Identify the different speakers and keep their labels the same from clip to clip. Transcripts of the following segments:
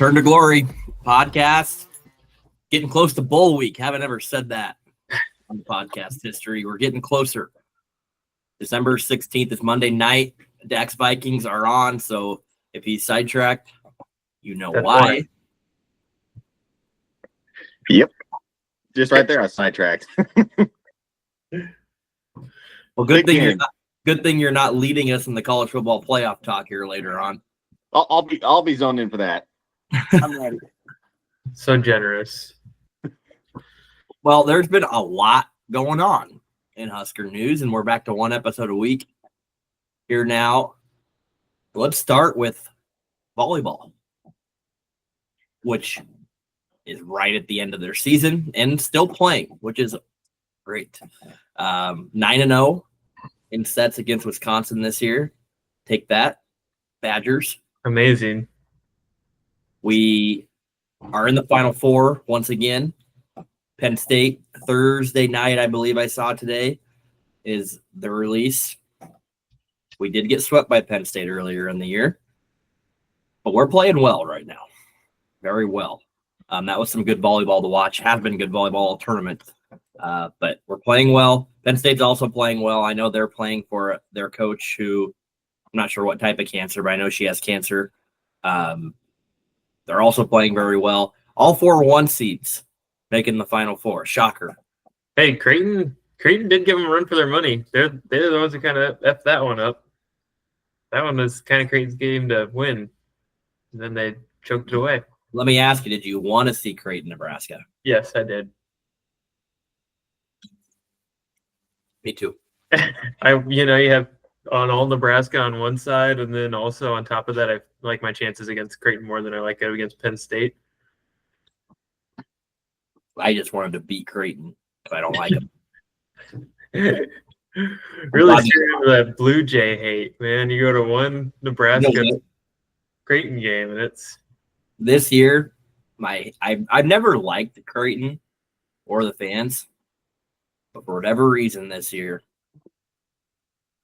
Speaker 1: Turn to Glory podcast. Getting close to bowl week. Haven't ever said that on the podcast history. We're getting closer. December 16th is Monday night. Dax Vikings are on, so if he's sidetracked, you know why.
Speaker 2: Yep. Just right there, I was sidetracked.
Speaker 1: Well, good thing you're not leading us in the college football playoff talk here later on.
Speaker 2: I'll be zoned in for that. I'm ready.
Speaker 3: So generous.
Speaker 1: Well, there's been a lot going on in Husker news, and we're back to one episode a week here now. Let's start with volleyball, which is right at the end of their season and still playing, which is great. 9-0 in sets against Wisconsin this year. Take that, Badgers.
Speaker 3: Amazing.
Speaker 1: We are in the Final Four once again. Penn State, Thursday night, I believe I saw today, is the release. We did get swept by Penn State earlier in the year, but we're playing well right now. Very well. That was some good volleyball to watch. Has been good volleyball tournament, but we're playing well. Penn State's also playing well. I know they're playing for their coach who I'm not sure what type of cancer, but I know she has cancer. They're also playing very well. All 4 1 seeds making the Final Four. Shocker.
Speaker 3: Hey, Creighton did give them a run for their money. They're the ones who kind of F that one up. That one was kind of Creighton's game to win. And then they choked it away.
Speaker 1: Let me ask you, did you want to see Creighton, Nebraska?
Speaker 3: Yes, I did.
Speaker 1: Me too.
Speaker 3: You have on all Nebraska on one side, and then also on top of that, I like my chances against Creighton more than I like it against Penn State.
Speaker 1: I just wanted to beat Creighton, but I don't like them.
Speaker 3: Really scared of that Blue Jay hate, man. You go to one Nebraska Creighton game, and it's
Speaker 1: this year. I've never liked the Creighton or the fans, but for whatever reason this year,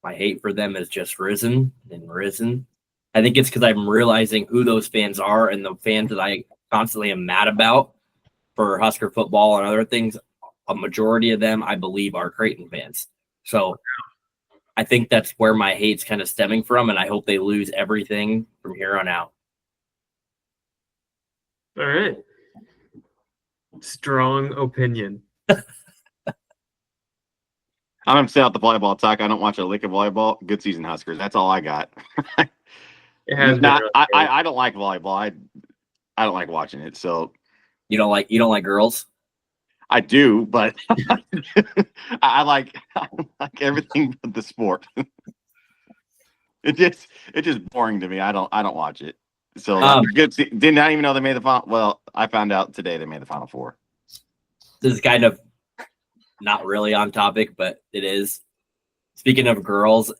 Speaker 1: my hate for them has just risen and risen. I think it's because I'm realizing who those fans are, and the fans that I constantly am mad about for Husker football and other things. A majority of them, I believe, are Creighton fans. So I think that's where my hate's kind of stemming from, and I hope they lose everything from here on out.
Speaker 3: all right. Strong opinion.
Speaker 2: I'm upset at the volleyball talk. I don't watch a lick of volleyball. Good season, Huskers. That's all I got.
Speaker 3: It has been really good.
Speaker 2: I don't like volleyball. I don't like watching it. So
Speaker 1: You don't like girls?
Speaker 2: I do, but I like everything but the sport. It's just boring to me. I don't watch it. So good. Did not even know they made the final. Well, I found out today they made the Final Four.
Speaker 1: This is kind of not really on topic, but it is. Speaking of girls,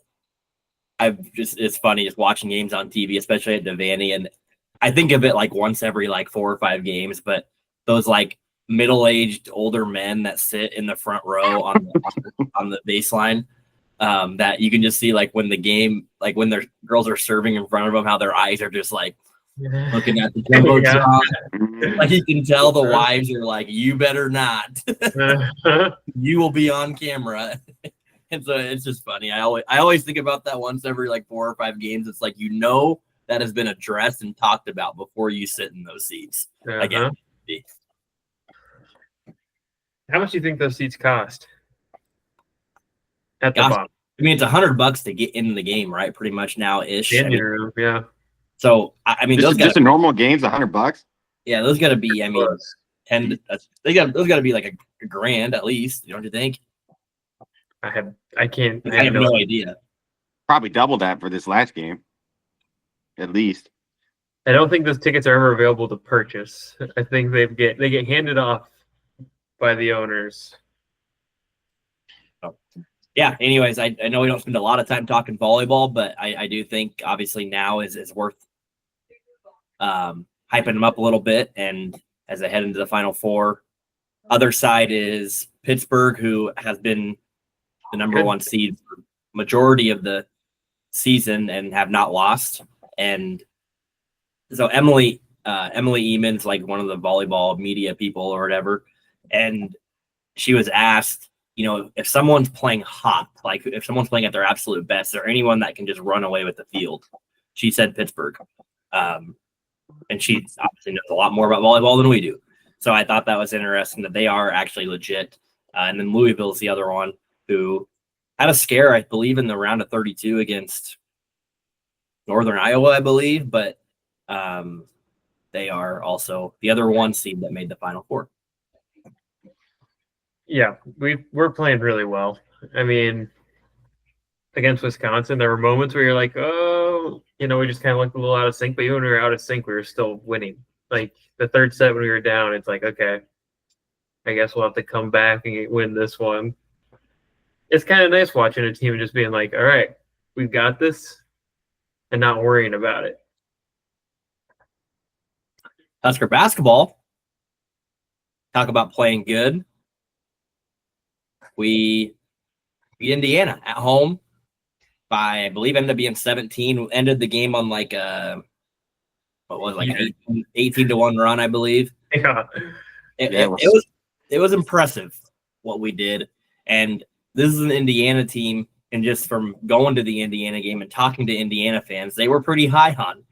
Speaker 1: it's funny just watching games on TV, especially at Devaney, and I think of it like once every 4 or 5 games, but those middle-aged older men that sit in the front row on the baseline, that you can just see when the game, when their girls are serving in front of them, how their eyes are just looking at the jumbotron. You can tell the wives are you better not. You will be on camera. And so it's just funny. I always think about that once every 4 or 5 games. It's that has been addressed and talked about before you sit in those seats. Again.
Speaker 3: How much do you think those seats cost? At the bottom.
Speaker 1: I mean, it's $100 to get in the game, right? Pretty much now ish.
Speaker 3: Yeah.
Speaker 1: So I mean,
Speaker 2: just a normal game's $100.
Speaker 1: Yeah, those got to be. I mean, those got to be a grand at least. Don't you think?
Speaker 3: I have
Speaker 1: no idea.
Speaker 2: Probably double that for this last game, at least.
Speaker 3: I don't think those tickets are ever available to purchase. I think they get handed off by the owners.
Speaker 1: Oh. Yeah. Anyways, I know we don't spend a lot of time talking volleyball, but I do think obviously now is worth hyping them up a little bit. And as I head into the Final Four, other side is Pittsburgh, who has been the number 1 seed for majority of the season and have not lost. And so Emily Emily Eamon's like one of the volleyball media people or whatever, and she was asked, if someone's playing hot, like if someone's playing at their absolute best, is there anyone that can just run away with the field? She said Pittsburgh. And she obviously knows a lot more about volleyball than we do. So I thought that was interesting that they are actually legit. And then Louisville's the other one who had a scare, I believe, in the round of 32 against Northern Iowa, I believe. But they are also the other one seed that made the Final Four.
Speaker 3: Yeah, we're playing really well. I mean, against Wisconsin, there were moments where you're like, oh, we just kind of looked a little out of sync. But even when we were out of sync, we were still winning. Like the third set when we were down, it's like, okay, I guess we'll have to come back and win this one. It's kind of nice watching a team just being like, all right, we've got this, and not worrying about it.
Speaker 1: Husker basketball, talk about playing good. We beat Indiana at home by, I believe, ended up being 17. Ended the game on like an 18-1 run, I believe.
Speaker 3: Yeah.
Speaker 1: It was impressive what we did. And this is an Indiana team, and just from going to the Indiana game and talking to Indiana fans, they were pretty high on.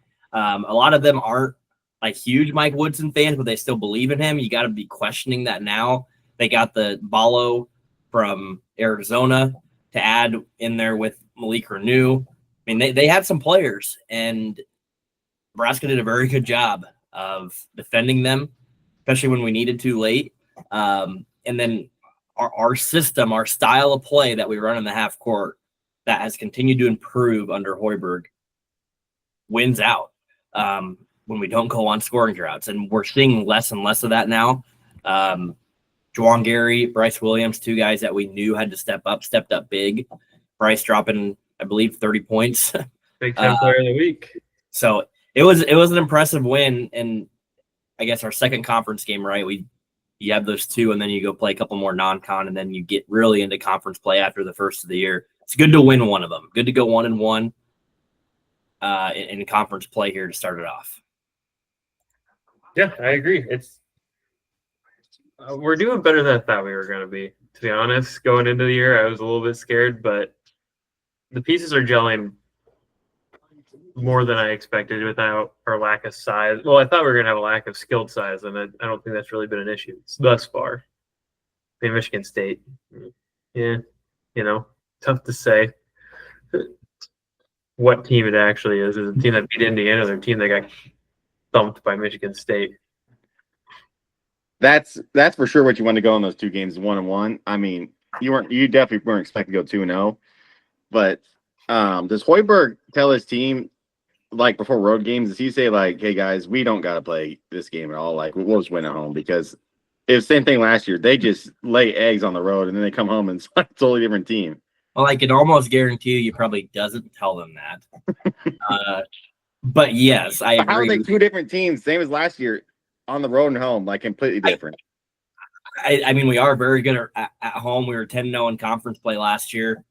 Speaker 1: A lot of them aren't like huge Mike Woodson fans, but they still believe in him. You got to be questioning that now. They got the Ballo from Arizona to add in there with Malik Renew. I mean, they had some players, and Nebraska did a very good job of defending them, especially when we needed to late. And then our system, our style of play that we run in the half court that has continued to improve under Hoiberg wins out when we don't go on scoring droughts. And we're seeing less and less of that now. Juwan Gary, Bryce Williams, two guys that we knew had to stepped up big. Bryce dropping, I believe, 30 points.
Speaker 3: Big Ten player of the week.
Speaker 1: So it was an impressive win. And I guess our second conference game, right? You have those two, and then you go play a couple more non-con, and then you get really into conference play after the first of the year. It's good to win one of them. Good to go 1-1 in conference play here to start it off.
Speaker 3: Yeah, I agree. It's we're doing better than I thought we were going to be. To be honest, going into the year, I was a little bit scared, but the pieces are gelling more than I expected without our lack of size. Well, I thought we were going to have a lack of skilled size, and I don't think that's really been an issue thus far. I mean, Michigan State, yeah, tough to say what team it actually is. Is it a team that beat Indiana, or a team that got thumped by Michigan State?
Speaker 2: That's for sure what you want to go in those two games, 1-1. I mean, you definitely weren't expecting to go 2-0, but does Hoiberg tell his team, like before road games, does he say like, hey guys, we don't got to play this game at all, like we'll just win at home? Because it was the same thing last year. They just lay eggs on the road and then they come home and it's like a totally different team.
Speaker 1: Well, I can almost guarantee you probably doesn't tell them that. But yes, I agree.
Speaker 2: How are they two different teams, same as last year, on the road and home, like completely different?
Speaker 1: I mean, we are very good at home. We were 10-0 in conference play last year.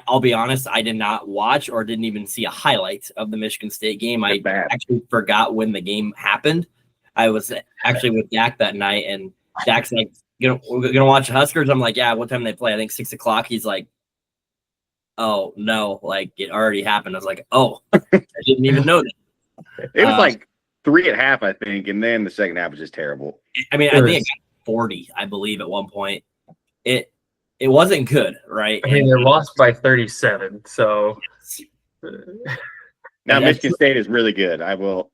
Speaker 1: I'll be honest, I did not watch or didn't even see a highlight of the Michigan State game. I actually forgot when the game happened. I was actually with Dak that night, and Dak's like, we're going to watch the Huskers. I'm like, yeah, what time they play? I think 6 o'clock. He's like, oh, no, like it already happened. I was like, oh, I didn't even know that.
Speaker 2: It was like 3 at half, I think, and then the second half was just terrible.
Speaker 1: I mean, I think it got 40, I believe, at one point. It wasn't good, right?
Speaker 3: I mean, they lost by 37, so.
Speaker 2: Now, Michigan State is really good. I will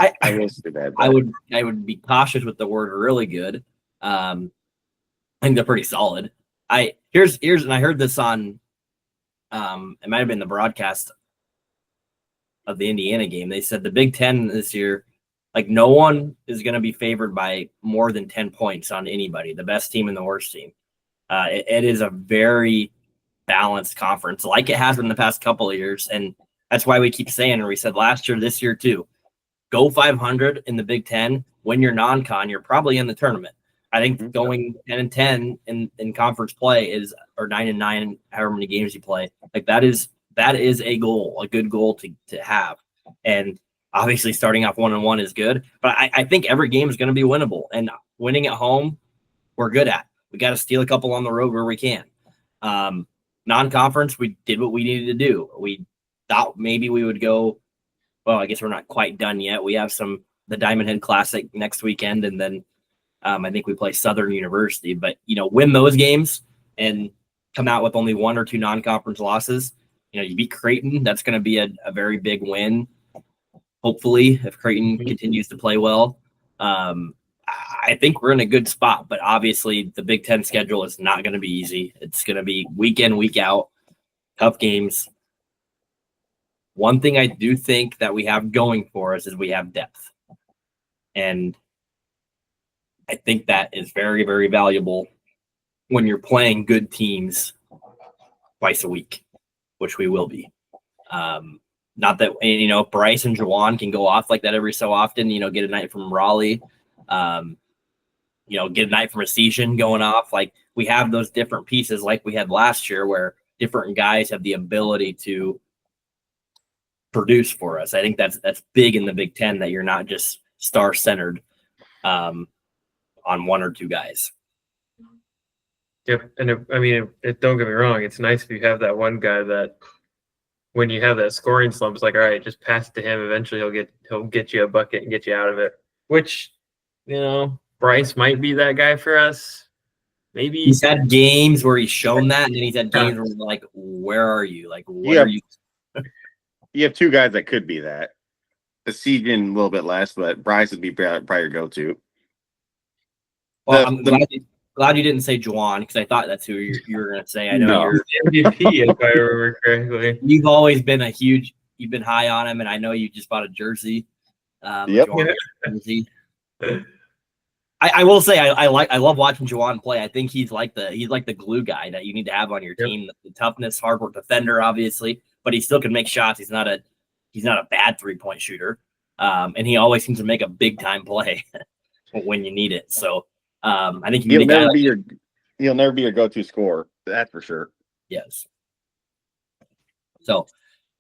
Speaker 2: say that.
Speaker 1: I would be cautious with the word really good. I think they're pretty solid. Here's and I heard this on it might have been the broadcast of the Indiana game. They said the Big Ten this year, like no one is going to be favored by more than 10 points on anybody, the best team and the worst team. It is a very balanced conference like it has been the past couple of years. And that's why we keep saying, or we said last year, this year too, go 500 in the Big Ten. When you're non-con, you're probably in the tournament. I think going 10-10 in conference play is, or 9-9, however many games you play, like that is a goal, a good goal to have. And obviously starting off 1-1 is good, but I think every game is going to be winnable, and winning at home, we're good at. We got to steal a couple on the road where we can. Non-conference, we did what we needed to do. We thought maybe we would go. Well, I guess we're not quite done yet. We have the Diamond Head Classic next weekend, and then I think we play Southern University. But win those games and come out with only 1 or 2 non-conference losses. You beat Creighton. That's going to be a very big win. Hopefully, if Creighton continues to play well, I think we're in a good spot. But obviously, the Big Ten schedule is not going to be easy. It's going to be week in, week out, tough games. One thing I do think that we have going for us is we have depth. And I think that is very, very valuable when you're playing good teams twice a week, which we will be. Not that, Bryce and Juwan can go off like that every so often, get a night from Raleigh, get a night from Recision going off. Like, we have those different pieces like we had last year where different guys have the ability to produce for us. I think that's big in the Big Ten, that you're not just star-centered on 1 or 2 guys.
Speaker 3: Yep, and don't get me wrong. It's nice if you have that one guy that, when you have that scoring slump, it's like, all right, just pass it to him. Eventually, he'll get you a bucket and get you out of it. Which, Bryce might be that guy for us. Maybe
Speaker 1: he's had games where he's shown that, and then he's had games where we're like, where are you? Like, what are you?
Speaker 2: You have 2 guys that could be that. Season a little bit less, but Bryce would be probably your go-to.
Speaker 1: Well, I'm glad you didn't say Juwan, because I thought that's who you were going to say. I know you're
Speaker 3: MVP, if I remember correctly.
Speaker 1: You've always been you've been high on him, and I know you just bought a jersey.
Speaker 2: Yep.
Speaker 1: Jersey. I will say I love watching Juwan play. I think he's like the glue guy that you need to have on your team. The toughness, hard work defender, obviously, but he still can make shots. He's not a bad 3-point shooter, and he always seems to make a big time play when you need it. So I think
Speaker 2: he'll never be your go-to scorer. That's for sure.
Speaker 1: Yes. So,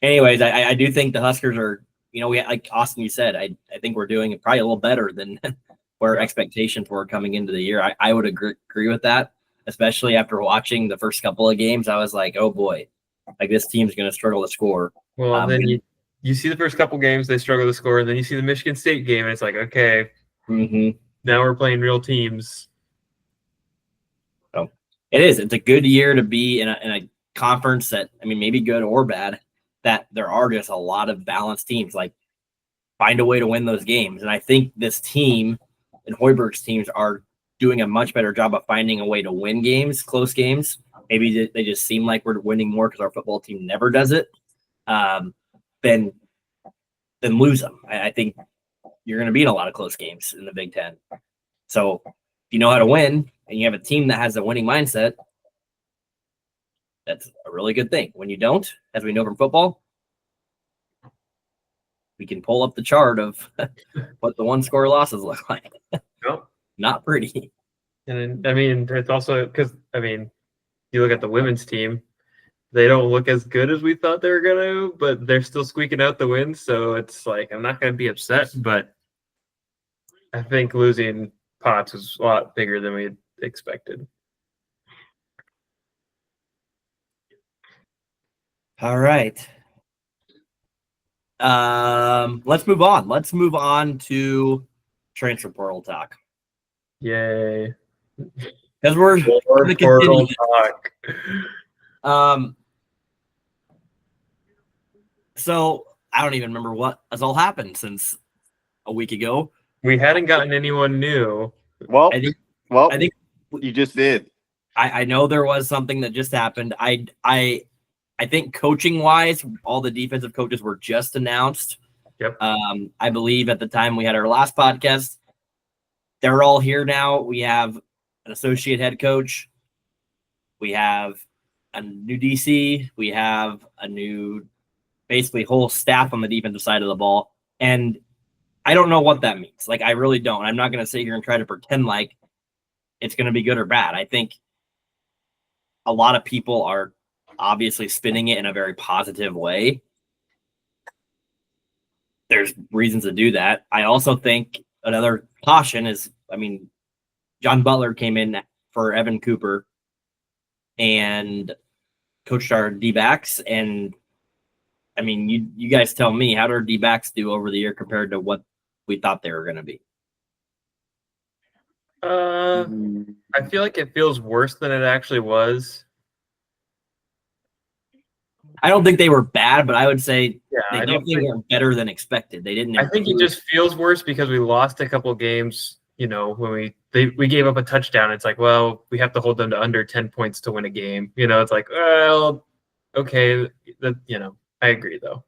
Speaker 1: anyways, I do think the Huskers are. Like Austin, you said, I think we're doing probably a little better than where expectations were coming into the year. I would agree with that, especially after watching the first couple of games. I was like, oh boy, like this team's going to struggle to score.
Speaker 3: Well, and then you see the first couple games, they struggle to score, and then you see the Michigan State game, and it's like, okay, now we're playing real teams.
Speaker 1: So it is. It's a good year to be in a conference that, maybe good or bad, that there are just a lot of balanced teams. Like, find a way to win those games. And I think this team and Hoiberg's teams are doing a much better job of finding a way to win games, close games. Maybe they just seem like we're winning more because our football team never does it. Then lose them. I think you're going to be in a lot of close games in the Big Ten. So if you know how to win and you have a team that has a winning mindset, that's a really good thing. When you don't, as we know from football, we can pull up the chart of what the 1-score losses look like.
Speaker 3: Nope.
Speaker 1: Not pretty.
Speaker 3: And it's also because, you look at the women's team, they don't look as good as we thought they were going to, but they're still squeaking out the wins. So it's like, I'm not going to be upset, but I think losing Potts was a lot bigger than we had expected.
Speaker 1: All right. Let's move on. Let's move on to transfer portal talk.
Speaker 3: Yay.
Speaker 1: Because we're going to continue. So I don't even remember what has all happened since a week ago.
Speaker 3: We hadn't gotten anyone new.
Speaker 2: Well,
Speaker 1: I think
Speaker 2: you just did.
Speaker 1: I know there was something that just happened. I think coaching wise, all the defensive coaches were just announced.
Speaker 3: Yep.
Speaker 1: I believe at the time we had our last podcast, they're all here now. We have an associate head coach. We have a new DC. We have a new, basically, whole staff on the defensive side of the ball. And I don't know what that means. Like, I really don't. I'm not going to sit here and try to pretend like it's going to be good or bad. I think a lot of people are obviously spinning it in a very positive way. there's reasons to do that. I also think another caution is, John Butler came in for Evan Cooper and coached our D-backs. And, you guys tell me, how did our D-backs do over the year compared to what we thought they were going to be?
Speaker 3: I feel like it feels worse than it actually was.
Speaker 1: I don't think they were bad, but I would say they
Speaker 3: I
Speaker 1: definitely weren't better than expected. They didn't.
Speaker 3: I think it just feels worse because we lost a couple games. When we gave up a touchdown, it's like, well, we have to hold them to under 10 points to win a game. It's like, well, okay, I agree though.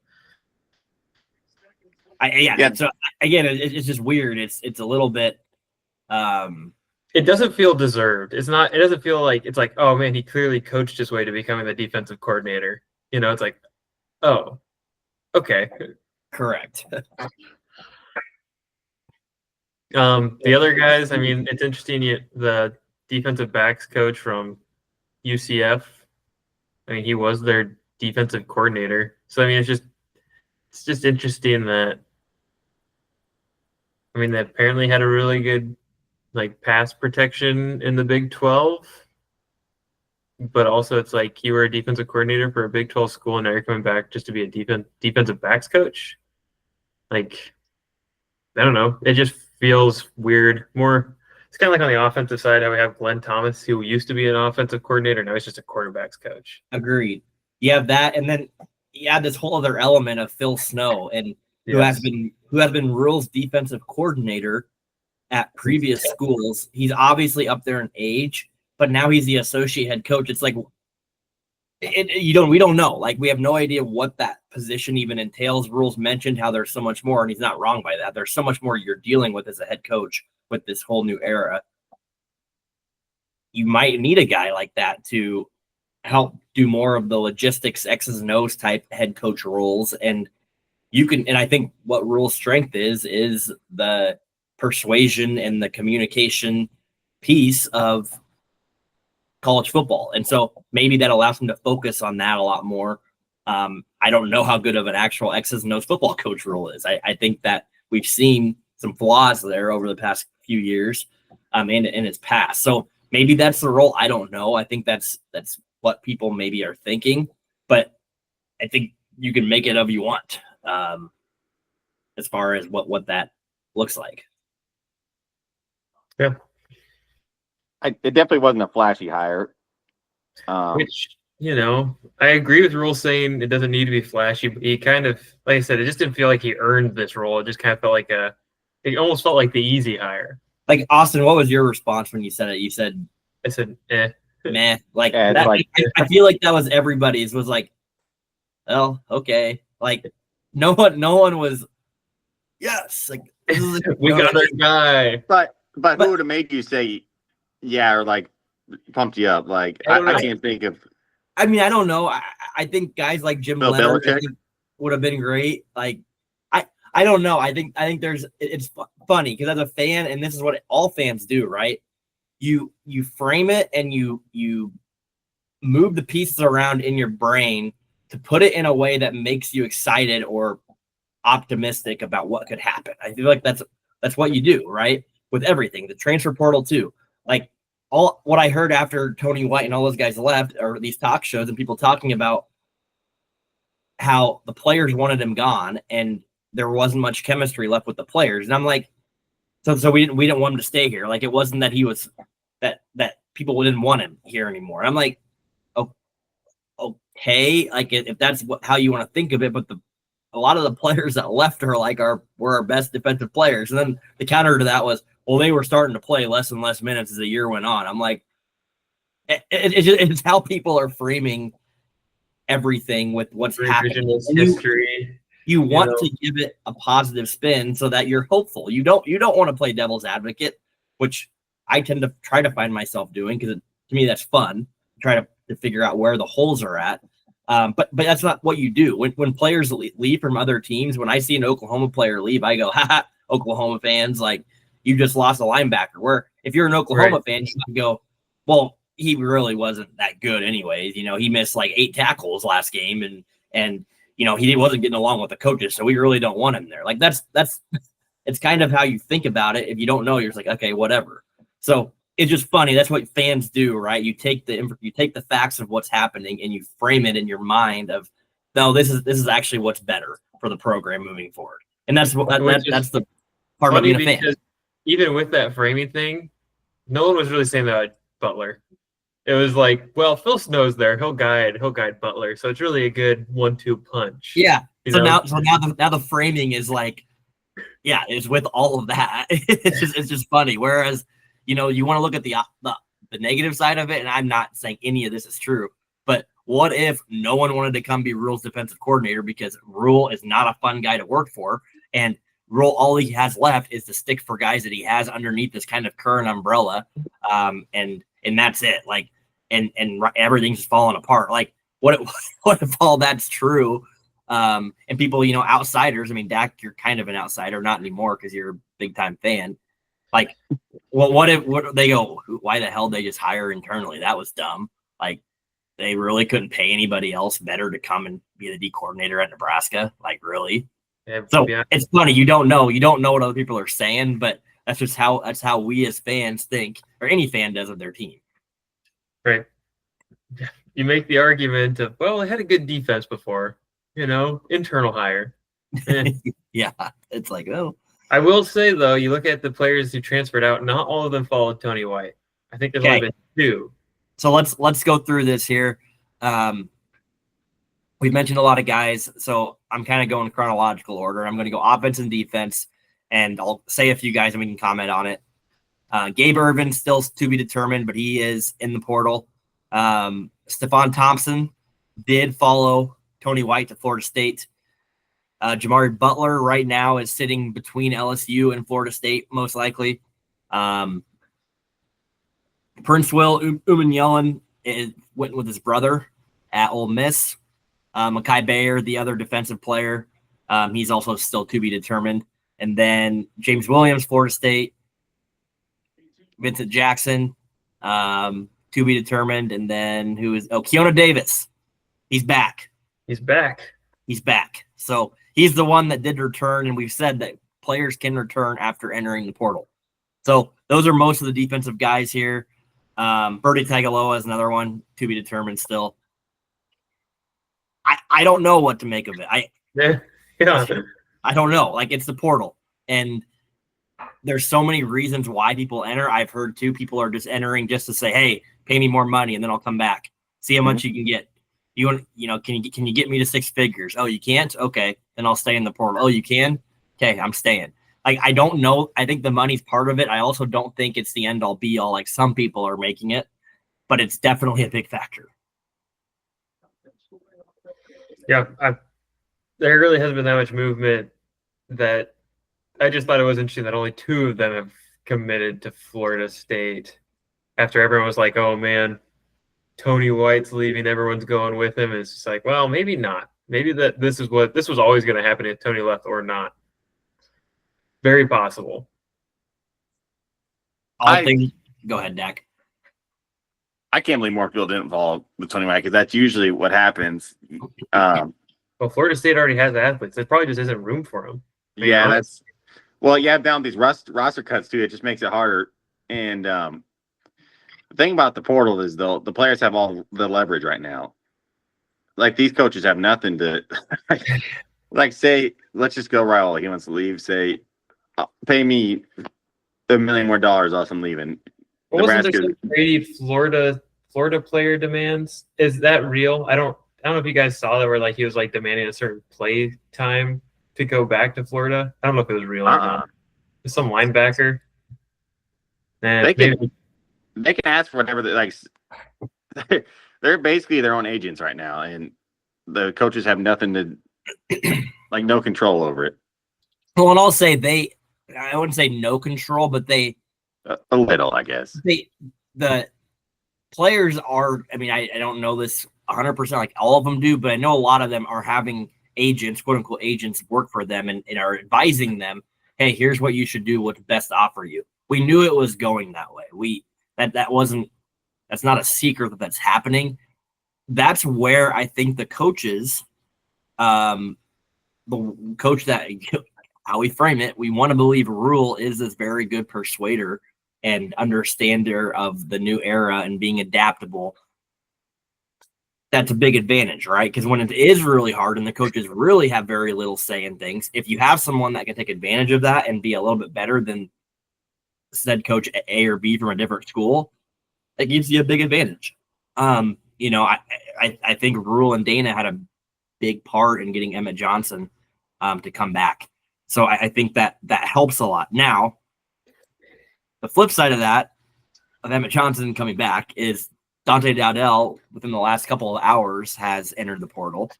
Speaker 1: So again, it's just weird. It's a little bit.
Speaker 3: It doesn't feel deserved. It doesn't feel like it's like, oh man, he clearly coached his way to becoming the defensive coordinator. It's like, oh, okay.
Speaker 1: Correct.
Speaker 3: The other guys, it's interesting. The defensive backs coach from UCF, he was their defensive coordinator. So it's just interesting that they apparently had a really good pass protection in the Big 12. But also, it's like you were a defensive coordinator for a Big 12 school, and now you're coming back just to be a defensive backs coach. I don't know. It just feels weird. It's kind of like on the offensive side, how we have Glenn Thomas, who used to be an offensive coordinator, now he's just a quarterbacks coach.
Speaker 1: Agreed. You have that, and then you add this whole other element of Phil Snow, and who has been Rule's defensive coordinator at previous schools. He's obviously up there in age, but now he's the associate head coach. It's like we don't know. We have no idea what that position even entails. Rules mentioned how there's so much more, and he's not wrong by that. There's so much more you're dealing with as a head coach with this whole new era. You might need a guy like that to help do more of the logistics, X's and O's type head coach roles. And I think what Rule's strength is the persuasion and the communication piece of college football. And so maybe that allows him to focus on that a lot more. I don't know how good of an actual X's and O's football coach Rule is. I think that we've seen some flaws there over the past few years in his past. So maybe that's the role. I don't know. I think that's what people maybe are thinking, but I think you can make it of you want as far as what that looks like.
Speaker 3: Yeah.
Speaker 2: It definitely wasn't a flashy hire.
Speaker 3: Which, I agree with Rule saying it doesn't need to be flashy, but he kind of, like I said, it just didn't feel like he earned this role. It just kind of felt like it almost felt like the easy hire.
Speaker 1: Like, Austin, what was your response when you said it? You said,
Speaker 3: I said, eh.
Speaker 1: Meh. I feel like that was everybody's, was like, well, okay. No one was, yes.
Speaker 3: We got our guy.
Speaker 2: But who would have made you say, yeah, or pumped you up? I can't think of.
Speaker 1: I don't know. I think guys like Jim
Speaker 2: Bill
Speaker 1: Leonard
Speaker 2: Belichick
Speaker 1: would have been great. I don't know. I think it's funny because as a fan, and this is what all fans do, right? You frame it and you move the pieces around in your brain to put it in a way that makes you excited or optimistic about what could happen. I feel like that's what you do, right? With everything, the transfer portal too. All what I heard after Tony White and all those guys left are these talk shows and people talking about how the players wanted him gone and there wasn't much chemistry left with the players. And I'm like, so we didn't want him to stay here. It wasn't that he was that people didn't want him here anymore. I'm like, oh, okay, if that's how you want to think of it, but a lot of the players that left were our best defensive players. And then the counter to that was, well, they were starting to play less and less minutes as the year went on. I'm like, it's how people are framing everything with what's happening.
Speaker 3: History.
Speaker 1: You want to give it a positive spin so that you're hopeful. You don't want to play devil's advocate, which I tend to try to find myself doing because to me that's fun. Try to figure out where the holes are at. But that's not what you do. When players leave from other teams, when I see an Oklahoma player leave, I go, haha, Oklahoma fans, you just lost a linebacker. Where if you're an Oklahoma fan, you can go, well, he really wasn't that good anyways. He missed 8 tackles last game and he wasn't getting along with the coaches, so we really don't want him there. Like that's it's kind of how you think about it. If you don't know, you're just like, okay, whatever. So it's just funny. That's what fans do, right? You take the facts of what's happening and you frame it in your mind of, no, this is actually what's better for the program moving forward. And that's that's the part of being a fan.
Speaker 3: Even with that framing thing, no one was really saying that about Butler. It was like, well, Phil Snow's there. He'll guide Butler. So it's really a good 1-2 punch.
Speaker 1: Yeah. Now the framing is like, yeah, it's with all of that. It's just funny. Whereas, you want to look at the negative side of it, and I'm not saying any of this is true, but what if no one wanted to come be Rule's defensive coordinator because Rule is not a fun guy to work for, and Rule, all he has left is to stick for guys that he has underneath this kind of current umbrella, and that's it. Like, and everything's just falling apart. Like, what if all that's true? And people, outsiders. I mean, Dak, you're kind of an outsider, not anymore because you're a big time fan. Like, well, what if they go? Why the hell did they just hire internally? That was dumb. Like, they really couldn't pay anybody else better to come and be the D coordinator at Nebraska. Like, really?
Speaker 3: Yeah,
Speaker 1: so it's funny. You don't know what other people are saying, but that's how we as fans think, or any fan does of their team.
Speaker 3: Right. You make the argument of, well, they had a good defense before, internal hire.
Speaker 1: Yeah, it's like, oh.
Speaker 3: I will say though, you look at the players who transferred out, not all of them followed Tony White. I think there's only been 2.
Speaker 1: So let's go through this here. We've mentioned a lot of guys, so I'm kind of going chronological order. I'm going to go offense and defense, and I'll say a few guys and we can comment on it. Gabe Irvin still to be determined, but he is in the portal. Stephon Thompson did follow Tony White to Florida State. Jamari Butler right now is sitting between LSU and Florida State, most likely. Prince Will Umanyalan went with his brother at Ole Miss. Mekhi Bayer, the other defensive player, he's also still to be determined. And then James Williams, Florida State. Vincent Jackson, to be determined. And then Keona Davis. He's back.
Speaker 3: He's back.
Speaker 1: So he's the one that did return, and we've said that players can return after entering the portal. So those are most of the defensive guys here. Bertie Tagaloa is another one to be determined still. I don't know what to make of it. I don't know. Like, it's the portal, and there's so many reasons why people enter. I've heard too, people are just entering just to say, hey, pay me more money and then I'll come back. See how much you can get. Can you get me to 6 figures? Oh, you can't? Okay. Then I'll stay in the portal. Oh, you can? Okay, I'm staying. Like, I don't know. I think the money's part of it. I also don't think it's the end all be all like some people are making it, but it's definitely a big factor.
Speaker 3: Yeah, there really hasn't been that much movement. That I just thought it was interesting that only 2 of them have committed to Florida State after everyone was like, oh man, Tony White's leaving, everyone's going with him. And it's just like, well, maybe not. Maybe this was always going to happen if Tony left or not. Very possible.
Speaker 1: Go ahead, Dak.
Speaker 2: I can't believe more people didn't follow with Tony White because that's usually what happens.
Speaker 3: Well, Florida State already has athletes. There probably just isn't room for them.
Speaker 2: Yeah, you have down these roster cuts too. It just makes it harder. And the thing about the portal is the players have all the leverage right now. Like, these coaches have nothing to like say, let's just go Raul. He wants to leave. Say, pay me $1 million more, else I'm leaving.
Speaker 3: Wasn't there some Brady Florida player demands? Is that real? I don't know if you guys saw that where like he was like demanding a certain play time to go back to Florida. I don't know if it was real or not. It's some linebacker.
Speaker 2: They can ask for whatever they like. They're basically their own agents right now, and the coaches have nothing to like, no control over it.
Speaker 1: Well, and I'll say I wouldn't say no control, but they
Speaker 2: a little, I guess.
Speaker 1: The players are. I mean, I don't know this 100%, like all of them do, but I know a lot of them are having agents, quote unquote agents, work for them and are advising them, hey, here's what you should do, what's best to offer you. We knew it was going that way. That's not a secret that's happening. That's where I think the coaches the coach that how we frame it, we want to believe Rule is this very good persuader and understander of the new era and being adaptable. That's a big advantage, right? Because when it is really hard and the coaches really have very little say in things, if you have someone that can take advantage of that and be a little bit better than said coach at A or B from a different school, that gives you a big advantage. I think Rule and Dana had a big part in getting Emmett Johnson to come back. So I think that helps a lot. Now, the flip side of that, of Emmett Johnson coming back, is Dante Dowdell, within the last couple of hours, has entered the portal,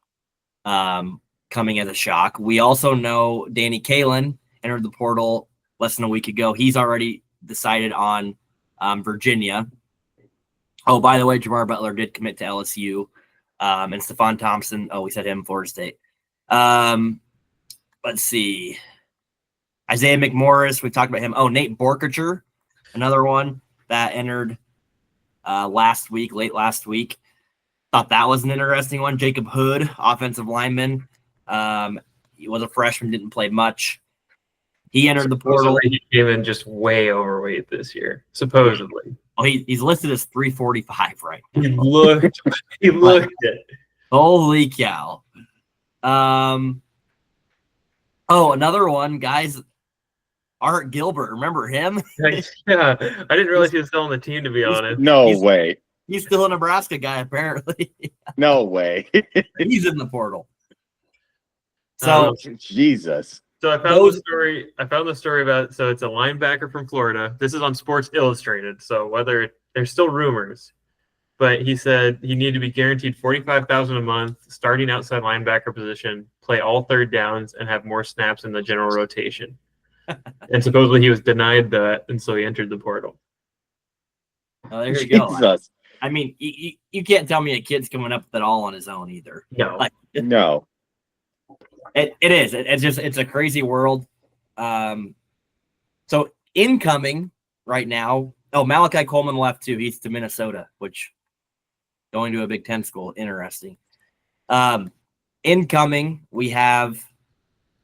Speaker 1: coming as a shock. We also know Danny Kalin entered the portal less than a week ago. He's already decided on Virginia. Oh, by the way, Jamar Butler did commit to LSU. And Stephon Thompson, we said him, Florida State. Let's see. Isaiah McMorris, we talked about him. Oh, Nate Borkacher, another one that entered late last week. Thought that was an interesting one. Jacob Hood, offensive lineman. He was a freshman, didn't play much. He entered the portal.
Speaker 3: Supposedly he came in just way overweight this year, supposedly.
Speaker 1: Oh, he's listed as 345, right?
Speaker 3: He looked it.
Speaker 1: Holy cow. Another one, guys. Art Gilbert, remember him?
Speaker 3: Yeah, I didn't realize he was still on the team, to be honest.
Speaker 2: No way.
Speaker 1: He's still a Nebraska guy, apparently.
Speaker 2: No way.
Speaker 1: He's in the portal. So
Speaker 2: Jesus.
Speaker 3: So I found the story about. So it's a linebacker from Florida. This is on Sports Illustrated. So whether there's still rumors, but he said he needed to be guaranteed $45,000 a month, starting outside linebacker position, play all third downs, and have more snaps in the general rotation. And supposedly he was denied that, and so he entered the portal.
Speaker 1: Oh, there you go.
Speaker 2: Jesus.
Speaker 1: I mean, you can't tell me a kid's coming up with it all on his own either.
Speaker 3: No.
Speaker 2: No.
Speaker 1: It is. It's a crazy world. So incoming right now. Oh, Malachi Coleman left too. He's to Minnesota, which going to a Big Ten school. Interesting. Incoming, we have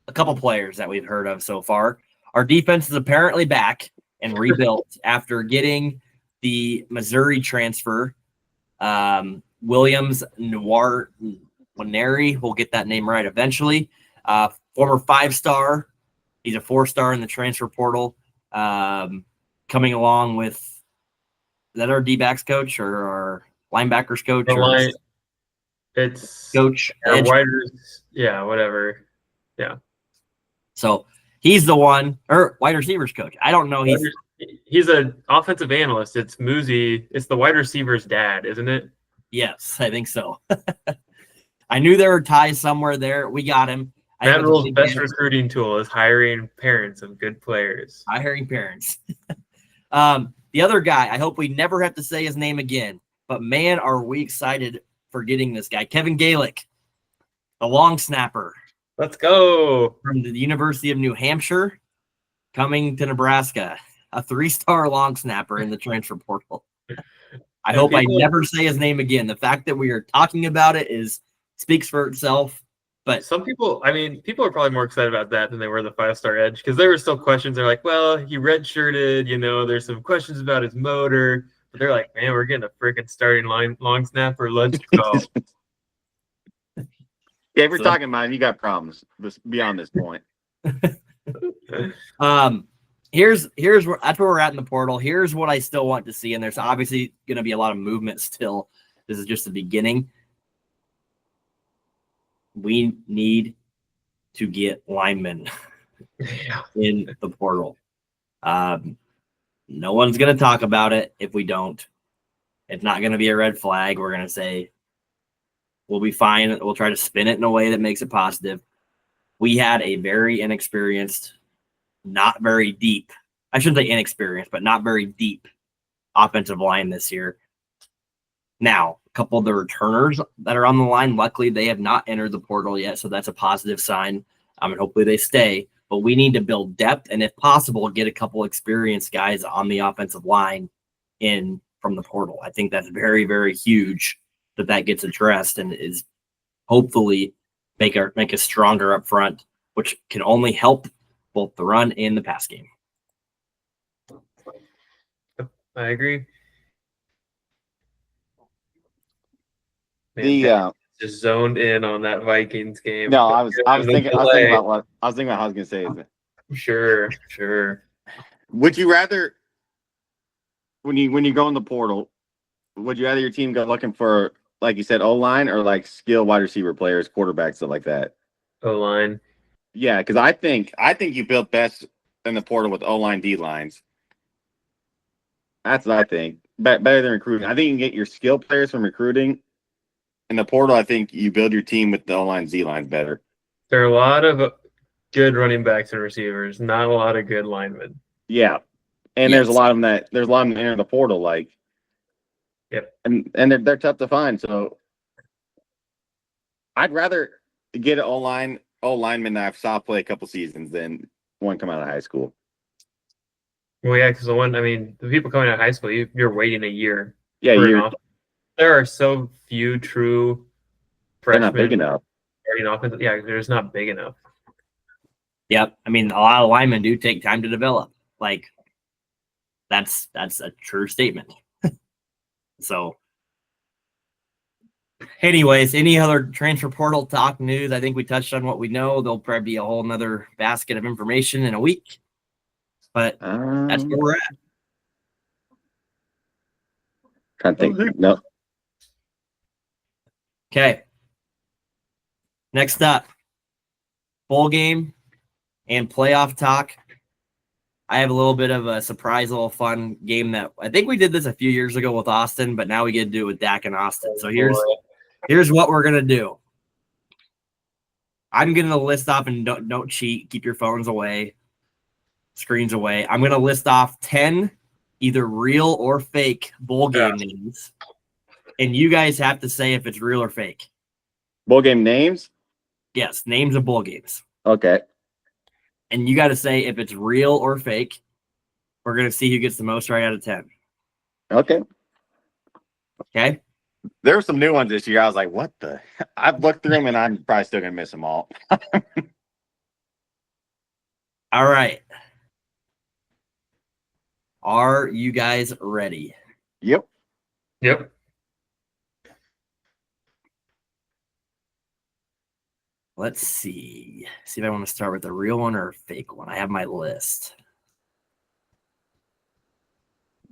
Speaker 1: a couple players that we've heard of so far. Our defense is apparently back and rebuilt after getting the Missouri transfer, Williams Nwaneri. We'll get that name right eventually. Former 5-star. He's a 4-star in the transfer portal. Coming along with, is that our D-backs coach or our linebackers coach?
Speaker 3: It's
Speaker 1: coach.
Speaker 3: Yeah, whatever. Yeah.
Speaker 1: So he's the one, or wide receivers coach. I don't know.
Speaker 3: He's an offensive analyst. It's Muzi. It's the wide receiver's dad, isn't it?
Speaker 1: Yes, I think so. I knew there were ties somewhere there. We got him.
Speaker 3: Matt Rule's best recruiting tool is hiring parents of good players.
Speaker 1: Hiring parents. The other guy, I hope we never have to say his name again, but man, are we excited for getting this guy. Kevin Galick, the long snapper.
Speaker 3: Let's go.
Speaker 1: From the University of New Hampshire, coming to Nebraska. A 3-star long snapper in the transfer portal. I hope I never say his name again. The fact that we are talking about it speaks for itself. But
Speaker 3: some people are probably more excited about that than they were the 5-star edge, because there were still questions. They're like, well, he redshirted, there's some questions about his motor. But they're like, man, we're getting a freaking starting long snapper. Let's go.
Speaker 2: Yeah, if we're talking about him, you got problems beyond this point.
Speaker 1: Here's where that's where we're at in the portal. Here's what I still want to see, and there's obviously going to be a lot of movement still. This is just the beginning. We need to get linemen in the portal. No one's going to talk about it if we don't. It's not going to be a red flag. We're going to say we'll be fine. We'll try to spin it in a way that makes it positive. We had a very inexperienced, not very deep, I shouldn't say inexperienced, but not very deep offensive line this year. Now, a couple of the returners that are on the line, luckily they have not entered the portal yet, so that's a positive sign. And hopefully they stay. But we need to build depth, and if possible, get a couple experienced guys on the offensive line in from the portal. I think that's very, very huge that gets addressed and is hopefully make us stronger up front, which can only help both the run and the pass game.
Speaker 3: I agree. Just zoned in on that Vikings game.
Speaker 2: No, I was thinking about how I was gonna say.
Speaker 3: Sure.
Speaker 2: Would you rather, when you go in the portal, would you rather your team go looking for, like you said, O-line, or like skill wide receiver players, quarterbacks, stuff like that?
Speaker 3: O-line.
Speaker 2: Yeah, because I think you build best in the portal with O-line, D-lines. That's what I think. Better than recruiting. I think you can get your skill players from recruiting. In the portal, I think you build your team with the O-line, D-lines better.
Speaker 3: There are a lot of good running backs and receivers, not a lot of good linemen.
Speaker 2: Yeah, and there's a lot of them that enter the portal, like.
Speaker 3: Yep.
Speaker 2: And they're tough to find. So I'd rather get an O-lineman that I've saw play a couple seasons than one come out of high school.
Speaker 3: Well, yeah, because the people coming out of high school, you're waiting a year.
Speaker 2: Yeah,
Speaker 3: there are so few true freshmen.
Speaker 2: They're not big enough.
Speaker 3: Yeah, they're just not big enough.
Speaker 1: Yep. A lot of linemen do take time to develop. Like, that's a true statement. So, anyways, any other transfer portal talk news? I think we touched on what we know. There'll probably be a whole nother basket of information in a week. But that's where we're at.
Speaker 2: Trying to think. No.
Speaker 1: Okay. Next up, bowl game and playoff talk. I have a little bit of a surprise, little fun game that I think we did this a few years ago with Austin, but now we get to do it with Dak and Austin. So here's what we're gonna do. I'm gonna list off, and don't cheat. Keep your phones away, screens away. I'm gonna list off 10 either real or fake bowl game names, and you guys have to say if it's real or fake.
Speaker 2: Bowl game names?
Speaker 1: Yes, names of bowl games.
Speaker 2: Okay.
Speaker 1: And you got to say if it's real or fake. We're going to see who gets the most right out of 10.
Speaker 2: Okay.
Speaker 1: Okay.
Speaker 2: There were some new ones this year. I was like, what the? I've looked through them, and I'm probably still going to miss them all.
Speaker 1: All right. Are you guys ready?
Speaker 2: Yep.
Speaker 1: Let's see. See if I want to start with a real one or a fake one. I have my list.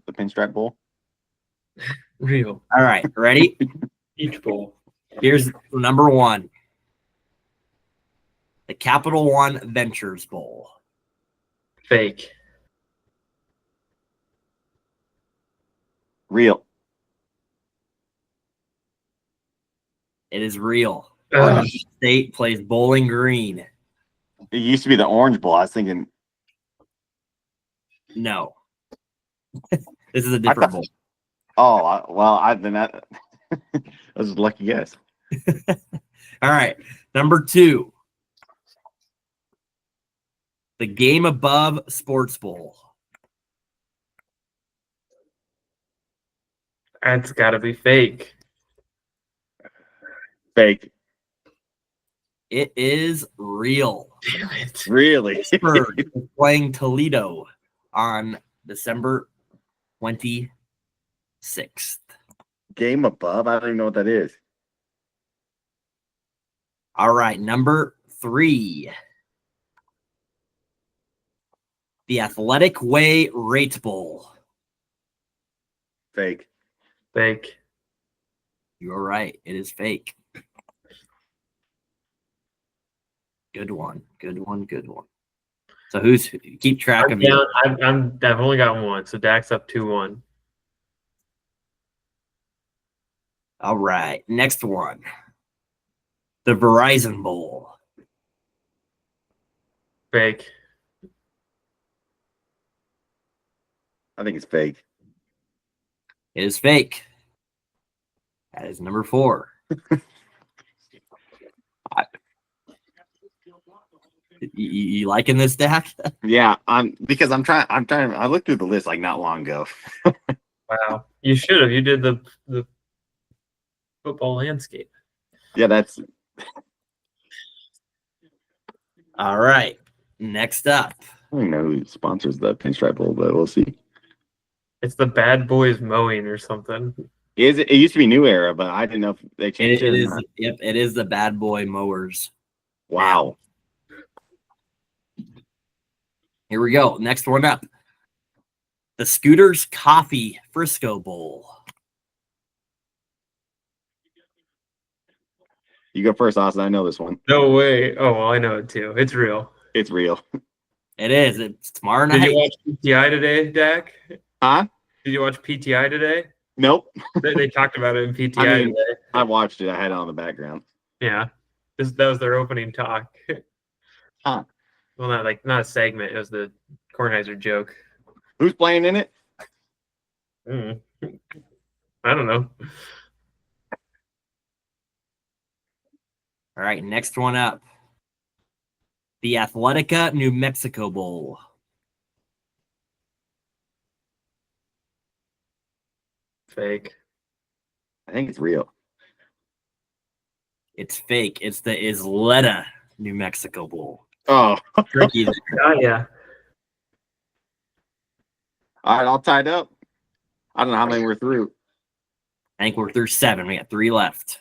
Speaker 2: The Pinstripe Bowl?
Speaker 3: Real.
Speaker 1: All right. Ready?
Speaker 3: Each bowl.
Speaker 1: Here's number one. The Capital One Ventures Bowl.
Speaker 3: Fake.
Speaker 2: Real.
Speaker 1: It is real. Oregon State plays Bowling Green.
Speaker 2: It used to be the Orange Bowl. I was thinking.
Speaker 1: No. This is a different bowl.
Speaker 2: Oh, well, that was a lucky guess.
Speaker 1: All right. Number two. The Game Above Sports Bowl.
Speaker 3: That's got to be fake.
Speaker 2: Fake.
Speaker 1: It is real.
Speaker 3: Damn it.
Speaker 2: Really?
Speaker 1: Pittsburgh is playing Toledo on December 26th.
Speaker 2: Game Above? I don't even know what that is.
Speaker 1: All right. Number three. The Athletic Way Rate Bowl.
Speaker 2: Fake.
Speaker 3: Fake.
Speaker 1: You're right. It is fake. Good one. So keep track of you?
Speaker 3: I've only got one, so Dak's up 2-1.
Speaker 1: All right. Next one. The Verizon Bowl.
Speaker 3: Fake.
Speaker 2: I think it's fake.
Speaker 1: It is fake. That is number 4. You liking this, Dak?
Speaker 2: Yeah, because I'm trying. I looked through the list like not long ago.
Speaker 3: Wow, you should have. You did the football landscape.
Speaker 2: Yeah,
Speaker 1: All right. Next up.
Speaker 2: I don't even know who sponsors the Pinstripe Bowl, but we'll see.
Speaker 3: It's the Bad Boys Mowing or something.
Speaker 2: Is it? It used to be New Era, but I didn't know if they changed it.
Speaker 1: It is. Yep. It is the Bad Boy Mowers.
Speaker 2: Wow.
Speaker 1: Here we go. Next one up. The Scooters Coffee Frisco Bowl.
Speaker 2: You go first, Austin. I know this one.
Speaker 3: No way. Oh, well, I know it too. It's real.
Speaker 2: It's real.
Speaker 1: It is. It's tomorrow
Speaker 3: Did
Speaker 1: night.
Speaker 3: you watch PTI today, Dak?
Speaker 2: Huh?
Speaker 3: Did you watch PTI today?
Speaker 2: Nope.
Speaker 3: They talked about it in PTI
Speaker 2: I mean,
Speaker 3: today.
Speaker 2: I watched it. I had it on the background.
Speaker 3: Yeah. That was their opening talk.
Speaker 2: Huh.
Speaker 3: Well, not a segment. It was the Kornheiser joke.
Speaker 2: Who's playing in it?
Speaker 3: I don't know.
Speaker 1: All right. Next one up. The Athletica New Mexico Bowl.
Speaker 3: Fake.
Speaker 2: I think it's real.
Speaker 1: It's fake. It's the Isleta New Mexico Bowl.
Speaker 2: Oh.
Speaker 1: Tricky there.
Speaker 3: Oh, yeah.
Speaker 2: All right, all tied up. I don't know how many we're through.
Speaker 1: I think we're through 7. We got 3 left.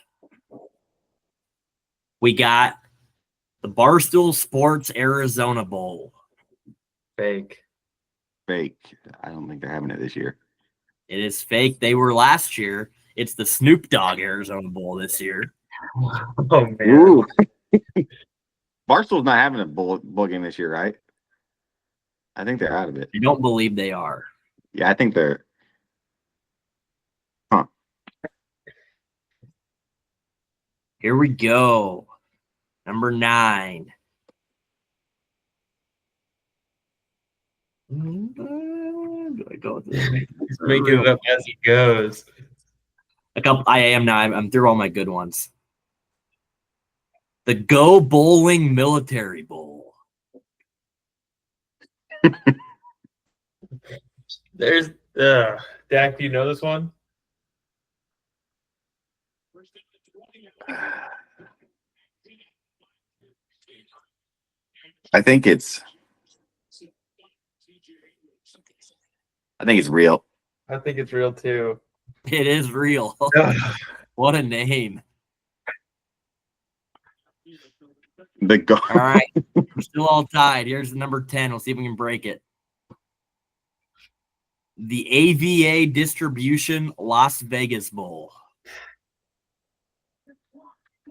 Speaker 1: We got the Barstool Sports Arizona Bowl.
Speaker 3: Fake.
Speaker 2: Fake. I don't think they're having it this year.
Speaker 1: It is fake. They were last year. It's the Snoop Dogg Arizona Bowl this year.
Speaker 3: Oh, man.
Speaker 2: Ooh. Barstool's not having a bowl game this year, right? I think they're out of it.
Speaker 1: I don't believe they are.
Speaker 2: Yeah, I think they're. Huh.
Speaker 1: Here we go. Number 9. Do I go with this?
Speaker 3: He's making it up as he goes.
Speaker 1: I am now. I'm through all my good ones. The Go Bowling Military Bowl.
Speaker 3: There's Dak, do you know this one?
Speaker 2: I think it's real.
Speaker 3: I think it's real too.
Speaker 1: It is real. What a name.
Speaker 2: The go.
Speaker 1: All right. We're still all tied. Here's number 10. We'll see if we can break it. The AVA Distribution Las Vegas Bowl.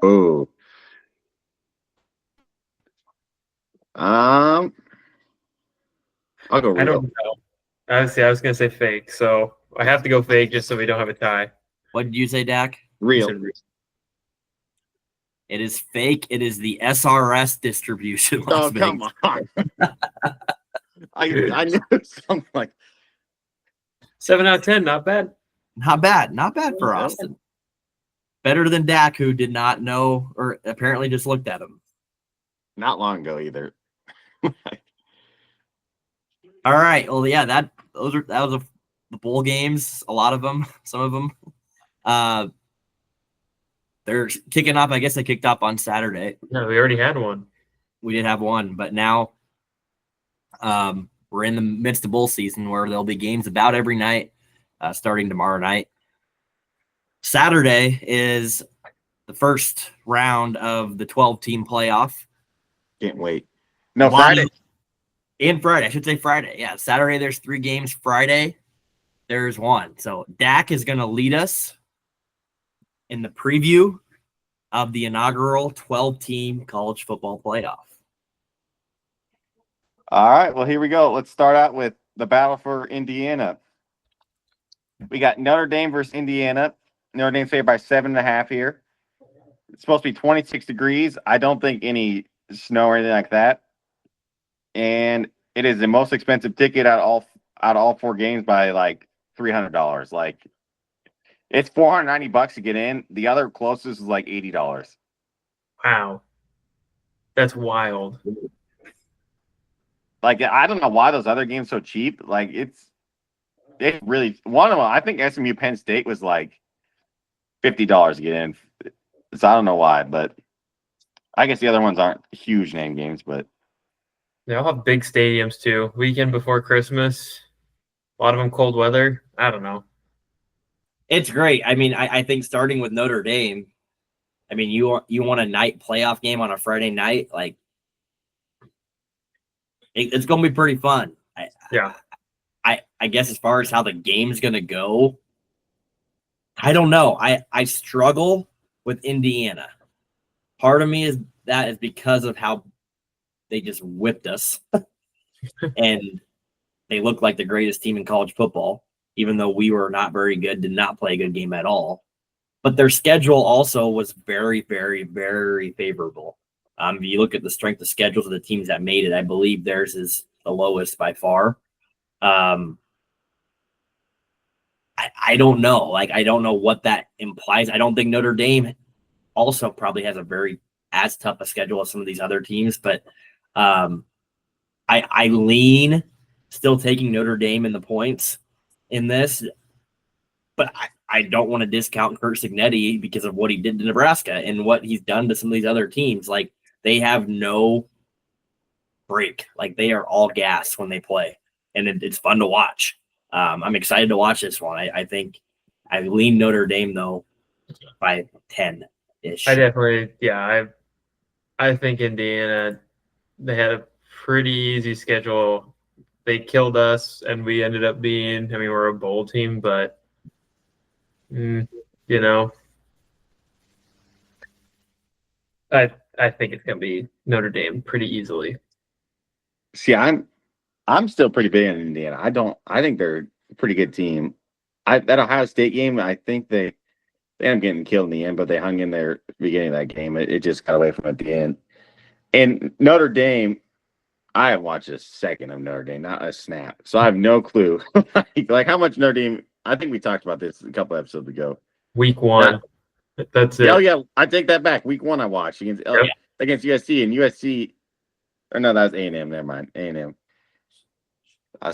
Speaker 2: Oh. I'll go real.
Speaker 3: I don't know. Honestly, I was gonna say fake, so I have to go fake just so we don't have a tie.
Speaker 1: What did you say, Dak?
Speaker 2: Real.
Speaker 1: It is fake. It is the SRS Distribution Las
Speaker 2: Oh,
Speaker 1: Vegas.
Speaker 2: come on. I knew something like
Speaker 3: 7 out of 10, not bad.
Speaker 1: Not bad. Not bad for Austin. Better than Dak, who did not know or apparently just looked at him.
Speaker 2: not long ago either.
Speaker 1: All right. Well, yeah, that was the bowl games. A lot of them. Some of them. They're kicking off. I guess they kicked off on Saturday.
Speaker 3: No, we already had one.
Speaker 1: We did have one, but now we're in the midst of bowl season where there'll be games about every night, starting tomorrow night. Saturday is the first round of the 12-team playoff.
Speaker 2: Can't wait. No, Friday.
Speaker 1: And Friday. I should say Friday. Yeah, Saturday there's 3 games. Friday there's 1. So Dak is going to lead us in the preview of the inaugural 12-team college football playoff.
Speaker 2: All right, well, here we go. Let's start out with the battle for Indiana. We got Notre Dame versus Indiana. Notre Dame's favored by 7.5 here. It's supposed to be 26 degrees. I don't think any snow or anything like that. And it is the most expensive ticket out of all 4 games by like $300. Like, it's $490 to get in. The other closest is like $80.
Speaker 3: Wow. That's wild.
Speaker 2: Like, I don't know why those other games so cheap. Like, it's really one of them. I think SMU Penn State was like $50 to get in. So I don't know why, but I guess the other ones aren't huge name games. But
Speaker 3: They all have big stadiums too. Weekend before Christmas, a lot of them cold weather. I don't know.
Speaker 1: It's great. I mean, I think starting with Notre Dame, I mean, you want a night playoff game on a Friday night, like it's going to be pretty fun.
Speaker 3: Yeah.
Speaker 1: I guess as far as how the game's going to go, I don't know. I struggle with Indiana. Part of me is because of how they just whipped us, and they look like the greatest team in college football, even though we were not very good, did not play a good game at all. But their schedule also was very, very, very favorable. If you look at the strength of schedules of the teams that made it, I believe theirs is the lowest by far. I don't know. Like, I don't know what that implies. I don't think Notre Dame also probably has a very as tough a schedule as some of these other teams, but I lean still taking Notre Dame in the points in this, but I don't want to discount Kurt Signetti because of what he did to Nebraska and what he's done to some of these other teams. Like, they have no break. Like, they are all gas when they play, and it's fun to watch. I'm excited to watch this one. I think I lean Notre Dame, though, by 10-ish.
Speaker 3: I definitely, yeah. I think Indiana, they had a pretty easy schedule. They killed us, and we ended up being, I mean, we're a bowl team, but, you know, I think it's going to be Notre Dame pretty easily.
Speaker 2: See, I'm still pretty big on Indiana. I think they're a pretty good team. That Ohio State game, I think they ended up getting killed in the end, but they hung in there at the beginning of that game. It just got away from it at the end. And Notre Dame, I have watched a second of Notre Dame, not a snap. So I have no clue. like how much Notre Dame, I think we talked about this a couple episodes ago.
Speaker 3: Week 1. Yeah. That's it.
Speaker 2: Oh, yeah. I take that back. Week 1 I watched against USC, and USC, or no, that was A&M. Never mind. A&M.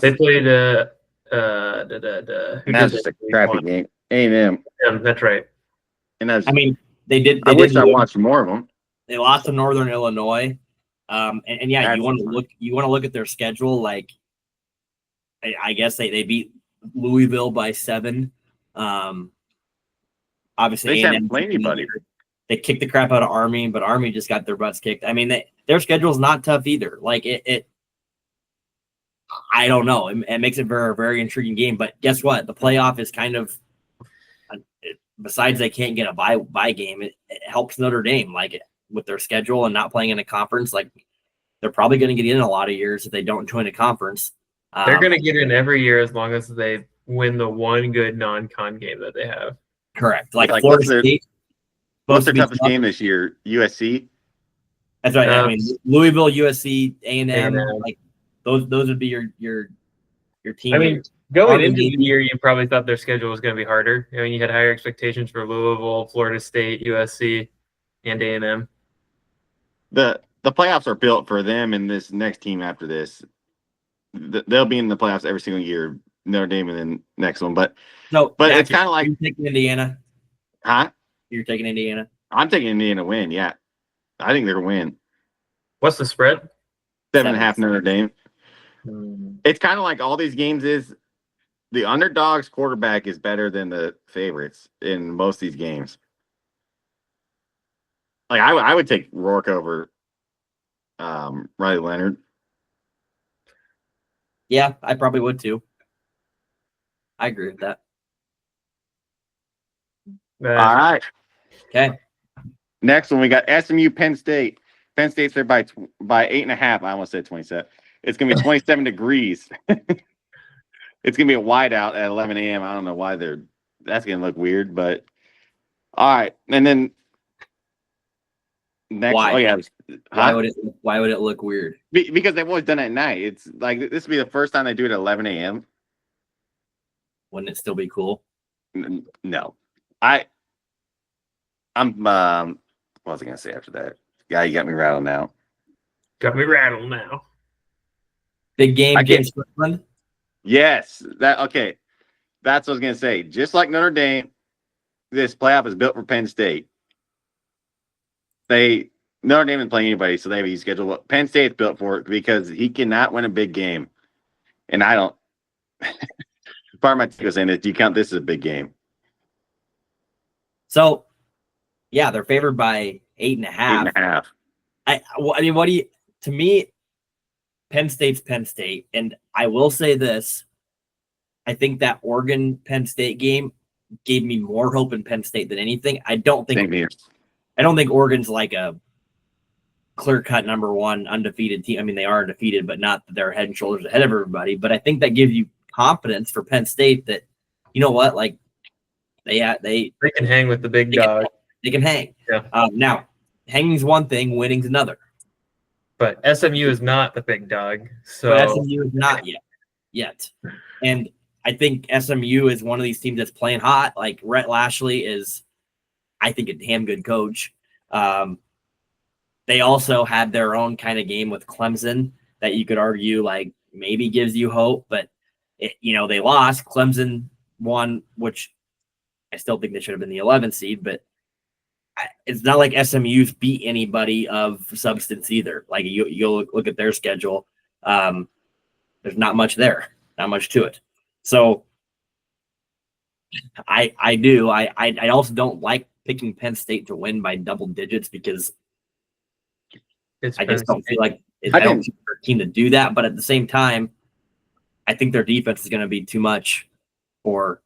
Speaker 3: They played
Speaker 2: and that's just a crappy game. A&M.
Speaker 3: Yeah, that's right.
Speaker 2: And
Speaker 1: I mean, they did.
Speaker 2: I wish I watched more of them.
Speaker 1: They lost to Northern Illinois, and yeah, you want to look at their schedule. Like, I guess they beat Louisville by 7. Obviously,
Speaker 2: they haven't played anybody.
Speaker 1: They kicked the crap out of Army, but Army just got their butts kicked. I mean, their schedule's not tough either. Like it I don't know. It makes it a very, very intriguing game. But guess what? The playoff is kind of, besides they can't get a bye game, it helps Notre Dame, like, with their schedule and not playing in a conference. Like, they're probably going to get in a lot of years if they don't join a conference.
Speaker 3: They're going to get in every year as long as they win the one good non-con game that they have.
Speaker 1: Correct. Like Florida State.
Speaker 2: What's their toughest game this year? USC?
Speaker 1: That's right. I mean, Louisville, USC, A&M, like, those would be your team.
Speaker 3: I mean, going into the year, you probably thought their schedule was going to be harder. I mean, you had higher expectations for Louisville, Florida State, USC, and A&M.
Speaker 2: The playoffs are built for them and this next team after this. They'll be in the playoffs every single year. Notre Dame and then next one, but it's kind of like
Speaker 1: you're taking Indiana.
Speaker 2: Huh?
Speaker 1: You're taking Indiana.
Speaker 2: I'm taking Indiana to win. Yeah, I think they're gonna win.
Speaker 3: What's the spread?
Speaker 2: 7.5 Notre Dame. It's kind of like all these games is the underdog's quarterback is better than the favorites in most of these games. Like I would take Rourke over Riley Leonard.
Speaker 1: Yeah, I probably would too. I agree with that.
Speaker 2: All right.
Speaker 1: Okay.
Speaker 2: Next one, we got SMU Penn State. Penn State's there by 8.5. I almost said 27. It's gonna be 27 degrees. It's gonna be a whiteout at 11 a.m. I don't know why that's gonna look weird, but all right. And then next,
Speaker 1: why?
Speaker 2: Oh yeah,
Speaker 1: why would it look weird?
Speaker 2: Because they've always done it at night. It's like this would be the first time they do it at 11 a.m.
Speaker 1: Wouldn't it still be cool?
Speaker 2: No, I'm what was I gonna say after that? Yeah, you got me rattled now.
Speaker 1: Big game against Strickland.
Speaker 2: Yes, that's what I was gonna say. Just like Notre Dame, this playoff is built for Penn State. They Notre Dame isn't playing anybody, so they have an easy schedule. Penn State's built for it because he cannot win a big game. And I don't. Part of my take was saying that, do you count this as a big game?
Speaker 1: So, yeah, they're favored by 8.5.
Speaker 2: 8.5.
Speaker 1: I mean, what do you? To me, Penn State's Penn State, and I will say this: I think that Oregon Penn State game gave me more hope in Penn State than anything. I don't think Oregon's like a clear-cut number one undefeated team. I mean, they are undefeated, but not that they're head and shoulders ahead of everybody. But I think that gives you confidence for Penn State that, you know what, like they
Speaker 3: can hang with the big dog.
Speaker 1: They can hang.
Speaker 3: Yeah.
Speaker 1: Now, hanging's one thing, winning's another.
Speaker 3: But SMU is not the big dog. So
Speaker 1: but SMU is not yet. And I think SMU is one of these teams that's playing hot. Like Rhett Lashley is, I think, a damn good coach. They also had their own kind of game with Clemson that you could argue like maybe gives you hope, but they lost. Clemson won, which I still think they should have been the 11th seed, but it's not like SMU's beat anybody of substance either. Like you'll look at their schedule. There's not much there, not much to it. So I also don't like picking Penn State to win by double digits because I just don't feel like I don't think they're a team to do that. But at the same time, I think their defense is going to be too much for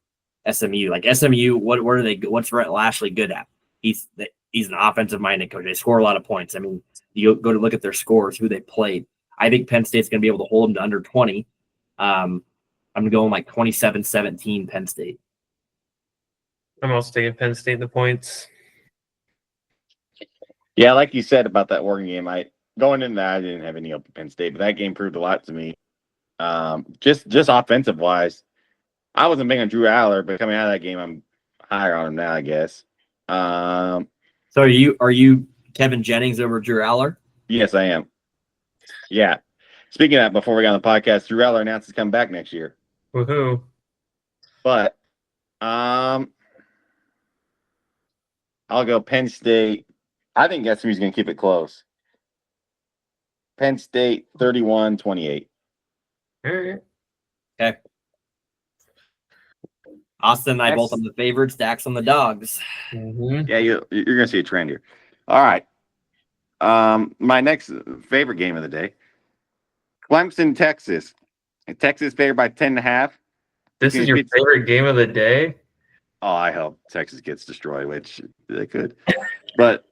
Speaker 1: SMU. Like SMU, what's Rhett Lashley good at? He's an offensive-minded coach. They score a lot of points. I mean, you go to look at their scores, who they played. I think Penn State's going to be able to hold them to under 20. I'm going to go like 27-17 Penn State.
Speaker 3: I'm also taking Penn State in the points.
Speaker 2: Yeah, like you said about that Oregon game, going into that, I didn't have any hope of Penn State, but that game proved a lot to me. Just offensive wise, I wasn't big on Drew Aller, but coming out of that game, I'm higher on him now, I guess.
Speaker 1: So are you Kevin Jennings over Drew Aller?
Speaker 2: Yes, I am. Yeah. Speaking of that, before we got on the podcast, Drew Aller announced he's coming back next year.
Speaker 3: Woohoo!
Speaker 2: But I'll go Penn State. I think SMU's going to keep it close. Penn State 31-28.
Speaker 3: All right.
Speaker 1: Okay. Austin and I both on the favorites, Dax on the dogs.
Speaker 3: Mm-hmm.
Speaker 2: Yeah, you're going to see a trend here. All right. My next favorite game of the day, Clemson, Texas. Texas favored by 10.5.
Speaker 3: This is your favorite game of the day?
Speaker 2: Oh, I hope Texas gets destroyed, which they could. But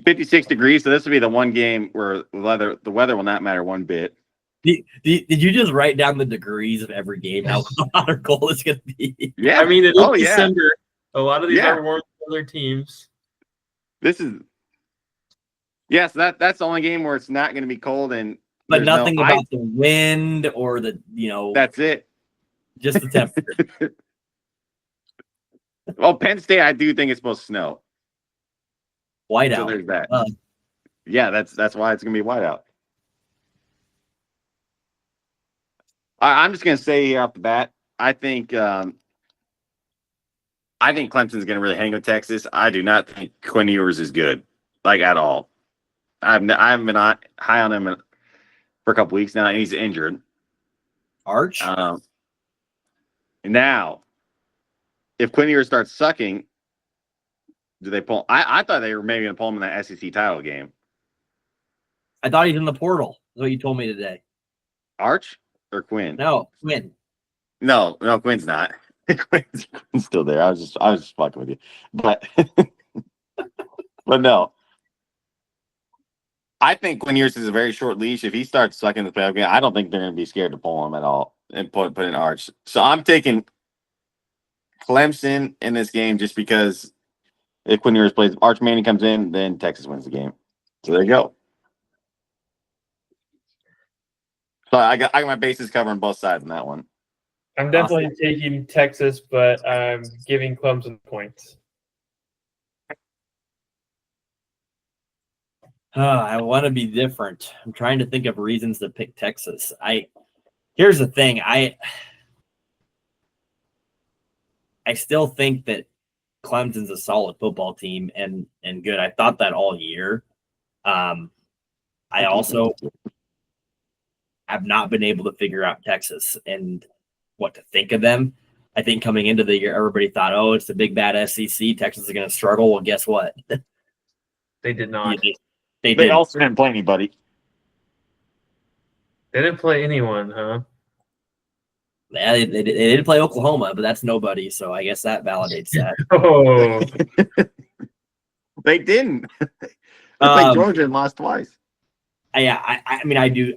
Speaker 2: 56 degrees, so this will be the one game where the weather will not matter one bit.
Speaker 1: Did you just write down the degrees of every game, how hot or cold it's going to be?
Speaker 2: Yeah.
Speaker 3: I mean, it is December. A lot of these are warm for other teams.
Speaker 2: This is yes, that's the only game where it's not going to be cold
Speaker 1: but nothing about the wind or the
Speaker 2: That's it.
Speaker 1: Just the temperature.
Speaker 2: Well, Penn State, I do think it's supposed to snow.
Speaker 1: Whiteout.
Speaker 2: So there's that. Yeah, that's why it's going to be whiteout. I'm just going to say here off the bat, I think Clemson's going to really hang with Texas. I do not think Quinn Ewers is good, like at all. I haven't been high on him for a couple weeks now, and he's injured.
Speaker 1: Arch.
Speaker 2: Now, if Quinn Ewers starts sucking, do they pull? I thought they were maybe going to pull him in that SEC title game.
Speaker 1: I thought he's in the portal. That's what you told me today.
Speaker 2: Arch or Quinn?
Speaker 1: No, Quinn.
Speaker 2: No, Quinn's not. Quinn's still there. I was just fucking with you, but but no. I think Quinn Ewers is a very short leash. If he starts sucking the playoff game, I don't think they're going to be scared to pull him at all and put in Arch. So I'm taking Clemson in this game just because if Quinn Ewers plays, Arch Manning comes in, then Texas wins the game. So there you go. So I got my bases covering both sides in that one.
Speaker 3: I'm definitely taking Texas, but I'm giving Clemson points.
Speaker 1: I want to be different. I'm trying to think of reasons to pick Texas. Here's the thing. I still think that Clemson's a solid football team and good. I thought that all year. I also have not been able to figure out Texas and what to think of them. I think coming into the year, everybody thought, oh, it's the big bad SEC. Texas is going to struggle. Well, guess what?
Speaker 3: They did not.
Speaker 2: They also didn't play anybody.
Speaker 3: They didn't play anyone, huh?
Speaker 1: Yeah, they did play Oklahoma, but that's nobody. So I guess that validates that.
Speaker 3: Oh,
Speaker 2: They didn't. They played Georgia and lost twice.
Speaker 1: Yeah, I mean, I do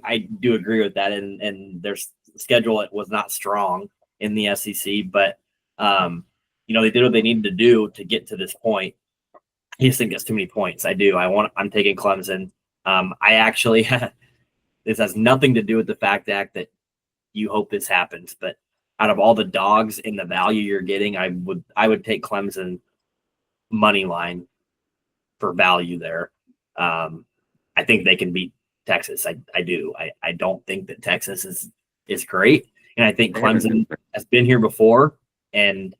Speaker 1: agree with that, and their schedule was not strong in the SEC, but they did what they needed to do to get to this point. I just think that's too many points. I'm taking Clemson. I actually this has nothing to do with the fact that you hope this happens, but out of all the dogs in the value you're getting, I would take Clemson money line for value there. I think they can beat Texas. I do. I don't think that Texas is great, and I think Clemson has been here before. And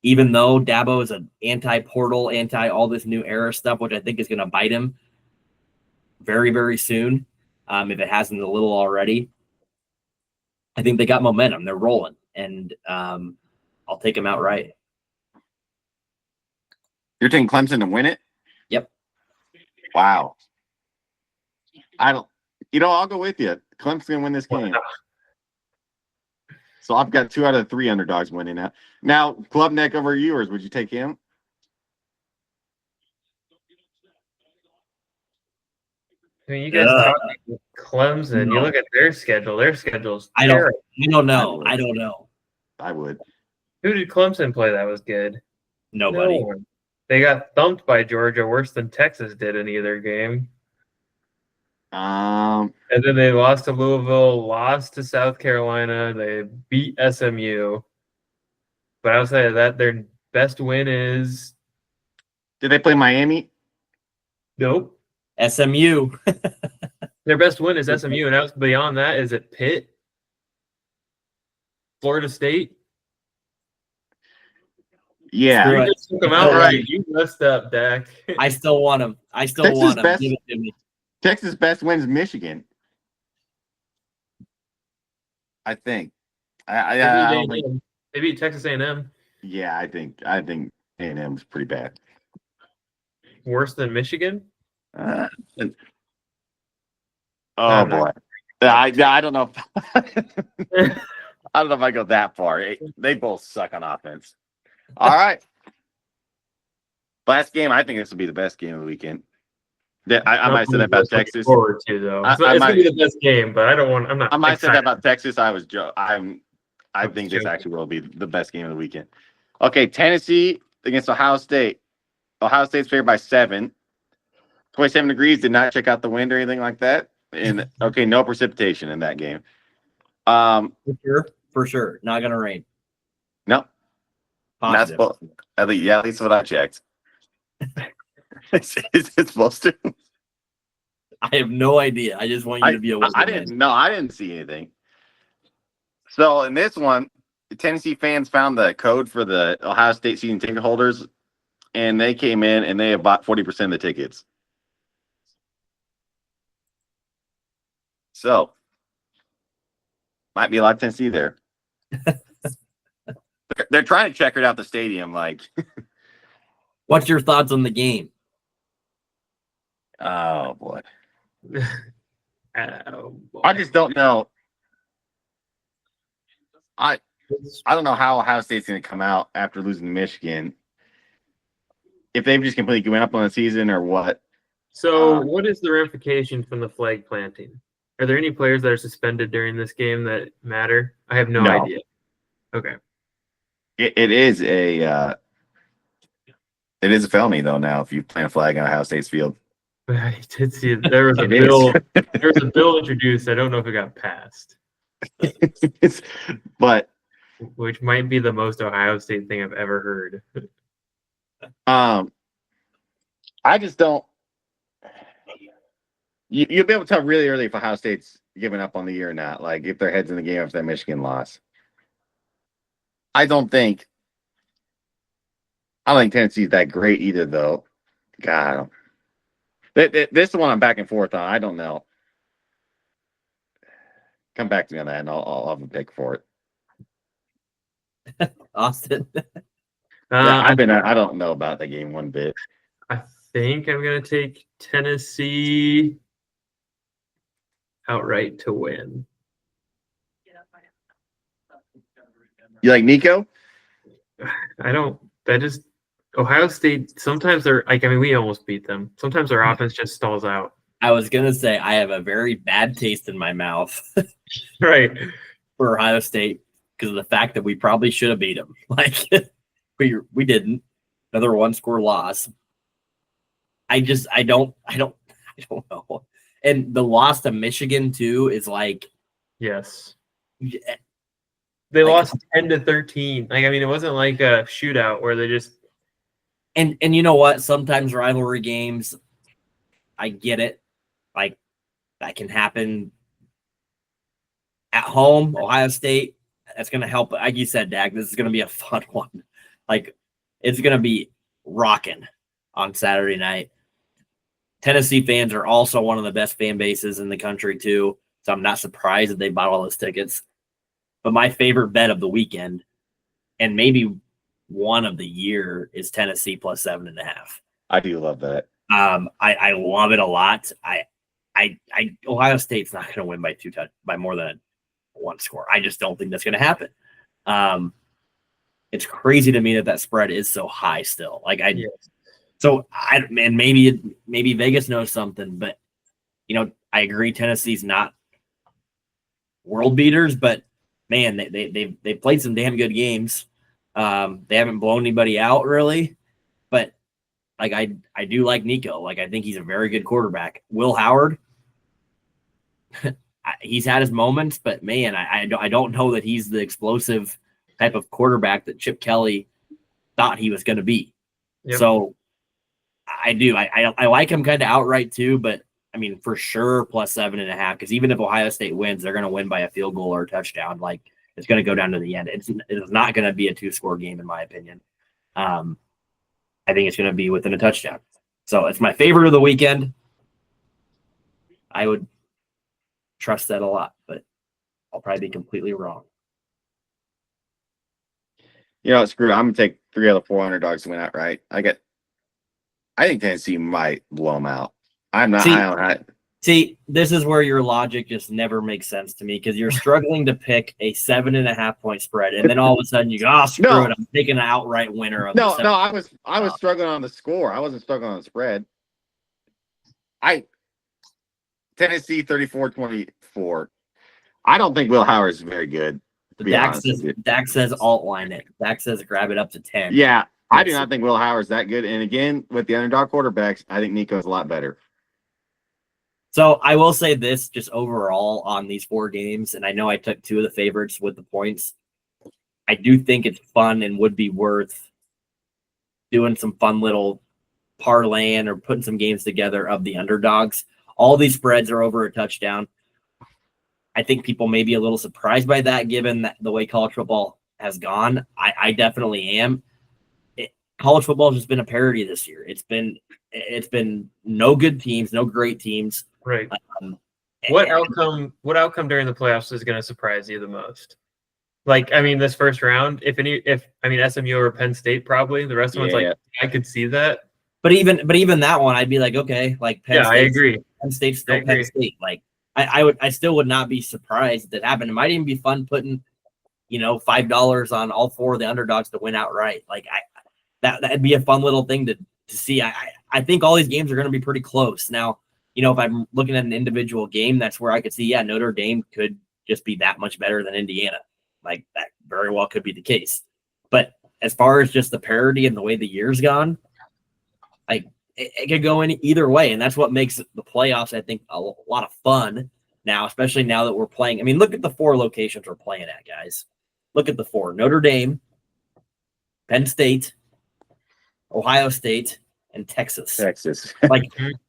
Speaker 1: even though Dabo is an anti-portal, anti all this new era stuff, which I think is going to bite him very, very soon, if it hasn't a little already, I think they got momentum. They're rolling, and I'll take them outright.
Speaker 2: You're taking Clemson to win it?
Speaker 1: Yep.
Speaker 2: Wow. I'll go with you. Clemson gonna win this game. So I've got 2 out of 3 underdogs winning now. Now, Club Neck over yours, would you take him?
Speaker 3: I mean, you guys talk about Clemson. You look at their schedule. Their schedule's terrible.
Speaker 1: I don't know.
Speaker 2: I would.
Speaker 3: Who did Clemson play that was good?
Speaker 1: Nobody.
Speaker 3: No one. They got thumped by Georgia worse than Texas did in either game. And then they lost to Louisville, lost to South Carolina. They beat SMU. But outside of that, their best win is.
Speaker 2: Did they play Miami?
Speaker 3: Nope.
Speaker 1: SMU.
Speaker 3: Their best win is SMU, and beyond that, is it Pitt? Florida State?
Speaker 2: Yeah.
Speaker 3: You just took them out right. You messed up, Dak.
Speaker 1: I still want them.
Speaker 2: Texas
Speaker 1: Give it to me.
Speaker 2: Texas' best win is Michigan. I think.
Speaker 3: They beat Texas A&M.
Speaker 2: Yeah, I think A&M is pretty bad.
Speaker 3: Worse than Michigan?
Speaker 2: Oh boy. I don't know. I don't know if I go that far. They both suck on offense. All right. Last game, I think this will be the best game of the weekend. I might say that about Texas.
Speaker 3: Forward to though, it's gonna be the best game, but I'm not.
Speaker 2: I might say that about Texas. I think this actually will be the best game of the weekend. Okay, Tennessee against Ohio State. Ohio State's favored by 7. 27 degrees. Did not check out the wind or anything like that. And okay, no precipitation in that game.
Speaker 1: For sure, not gonna rain.
Speaker 2: No,
Speaker 1: Positive.
Speaker 2: at least what I checked. Is it supposed to?
Speaker 1: I have no idea. I just want you to be aware.
Speaker 2: I didn't see anything. So in this one, the Tennessee fans found the code for the Ohio State season ticket holders, and they came in and they have bought 40% of the tickets. So might be a lot of Tennessee there. They're trying to check it out the stadium. Like,
Speaker 1: what's your thoughts on the game?
Speaker 2: Oh boy.
Speaker 3: Oh, boy.
Speaker 2: I just don't know. I don't know how Ohio State's going to come out after losing to Michigan. If they've just completely given up on the season or what.
Speaker 3: So, what is the ramification from the flag planting? Are there any players that are suspended during this game that matter? I have no idea. Okay.
Speaker 2: It is a felony though now if you plant a flag on Ohio State's field.
Speaker 3: I did see there was a bill. There was a bill introduced. I don't know if it got passed.
Speaker 2: But
Speaker 3: which might be the most Ohio State thing I've ever heard.
Speaker 2: I just don't. You'll be able to tell really early if Ohio State's giving up on the year or not. Like if their heads in the game after that Michigan loss. I don't think I don't think Tennessee's that great either, though. God, this is the one I'm back and forth on. I don't know. Come back to me on that, and I'll have a pick for it.
Speaker 1: Austin.
Speaker 2: I don't know about that game one bit.
Speaker 3: I think I'm gonna take Tennessee outright to win.
Speaker 2: You like Nico?
Speaker 3: Ohio State, sometimes they're like, I mean, we almost beat them. Sometimes their offense just stalls out.
Speaker 1: I was gonna say I have a very bad taste in my mouth
Speaker 3: Right.
Speaker 1: for Ohio State because of the fact that we probably should have beat them. Like we didn't. Another 1-score loss. I don't know. And the loss to Michigan too is like,
Speaker 3: yes, they
Speaker 1: like,
Speaker 3: lost 10-13. Like, I mean, it wasn't like a shootout where they just.
Speaker 1: And you know what? Sometimes rivalry games, I get it. Like that can happen at home. Ohio State, that's going to help. Like you said, Dak, this is going to be a fun one. Like it's going to be rocking on Saturday night. Tennessee fans are also one of the best fan bases in the country too. So I'm not surprised that they bought all those tickets. But my favorite bet of the weekend, and maybe one of the year, is Tennessee plus 7.5.
Speaker 2: I do love that.
Speaker 1: I love it a lot. Ohio State's not going to win by more than 1 score. I just don't think that's going to happen. It's crazy to me that spread is so high still. And maybe Vegas knows something, but I agree. Tennessee's not world beaters, but man, they've played some damn good games. They haven't blown anybody out really, but like I do like Nico. Like I think he's a very good quarterback. Will Howard, he's had his moments, but man, I don't know that he's the explosive type of quarterback that Chip Kelly thought he was going to be. Yep. So I do. I like him kind of outright too, but I mean for sure plus 7.5 because even if Ohio State wins, they're going to win by a field goal or a touchdown. Like it's going to go down to the end. It's not going to be a 2-score game in my opinion. I think it's going to be within a touchdown. So it's my favorite of the weekend. I would trust that a lot, but I'll probably be completely wrong.
Speaker 2: Screw it. I'm gonna take 3 out of 4 underdogs to win outright. I think Tennessee might blow them out. I'm not.
Speaker 1: See, this is where your logic just never makes sense to me because you're struggling to pick a 7.5 point spread, and then all of a sudden you go, screw it, I'm taking an outright winner.
Speaker 2: I was struggling on the score. I wasn't struggling on the spread. Tennessee 34-24. I don't think Will Howard is very good.
Speaker 1: Dak says alt line it. Dak says grab it up to 10.
Speaker 2: Yeah, I do not think Will Howard's that good. And again, with the underdog quarterbacks, I think Nico's a lot better.
Speaker 1: So I will say this just overall on these 4 games, and I know I took 2 of the favorites with the points. I do think it's fun and would be worth doing some fun little parlaying or putting some games together of the underdogs. All these spreads are over a touchdown. I think people may be a little surprised by that given that the way college football has gone. I definitely am. College football has just been a parody this year. It's been no good teams, no great teams.
Speaker 3: Right. What outcome during the playoffs is going to surprise you the most? Like, I mean, this first round, if SMU or Penn State, probably the rest of one's I could see that. But
Speaker 1: even that one, I'd be like, okay, like Penn State.
Speaker 3: I agree.
Speaker 1: Penn State's still Penn State. Like, I still would not be surprised that happened. It might even be fun putting, $5 on all 4 of the underdogs to win outright. Like, that'd be a fun little thing to see. I think all these games are going to be pretty close. Now, if I'm looking at an individual game, that's where I could see, Notre Dame could just be that much better than Indiana. Like, that very well could be the case. But as far as just the parity and the way the year's gone, like, it could go in either way. And that's what makes the playoffs, I think, a lot of fun now, especially now that we're playing. I mean, look at the 4 locations we're playing at, guys. Look at the 4. Notre Dame, Penn State, Ohio State, and Texas. Like,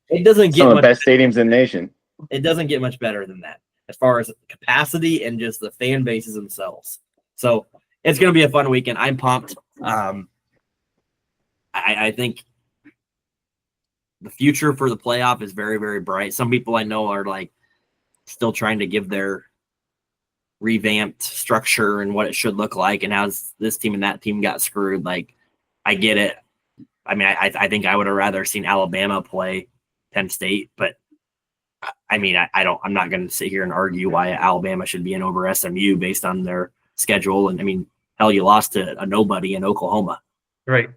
Speaker 1: it doesn't get
Speaker 2: some of the best stadiums in the nation.
Speaker 1: It doesn't get much better than that as far as capacity and just the fan bases themselves. So it's going to be a fun weekend. I'm pumped. I think the future for the playoff is very, very bright. Some people I know are like still trying to give their revamped structure and what it should look like, and how this team and that team got screwed. Like, I get it. I mean, I think I would have rather seen Alabama play Penn State, but I mean, I'm not going to sit here and argue why Alabama should be in over SMU based on their schedule. And I mean, hell, you lost to a nobody in Oklahoma.
Speaker 3: Right.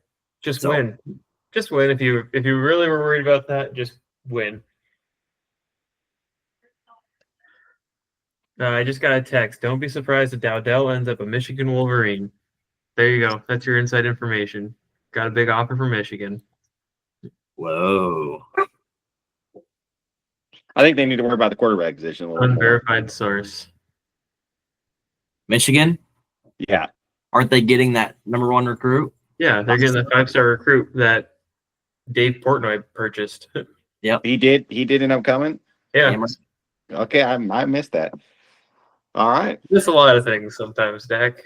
Speaker 3: Just win. Just win. If you really were worried about that, just win. I just got a text. Don't be surprised if Dowdell ends up a Michigan Wolverine. There you go. That's your inside information. Got a big offer from Michigan.
Speaker 1: Whoa.
Speaker 2: I think they need to worry about the quarterback position a little more.
Speaker 3: Unverified source.
Speaker 1: Michigan?
Speaker 2: Yeah.
Speaker 1: Aren't they getting that number 1 recruit?
Speaker 3: Yeah, they're getting the 5-star recruit that Dave Portnoy purchased.
Speaker 1: Yep.
Speaker 2: He did end up coming?
Speaker 3: Yeah.
Speaker 2: Okay, I missed that. All right.
Speaker 3: Just a lot of things sometimes, Dak.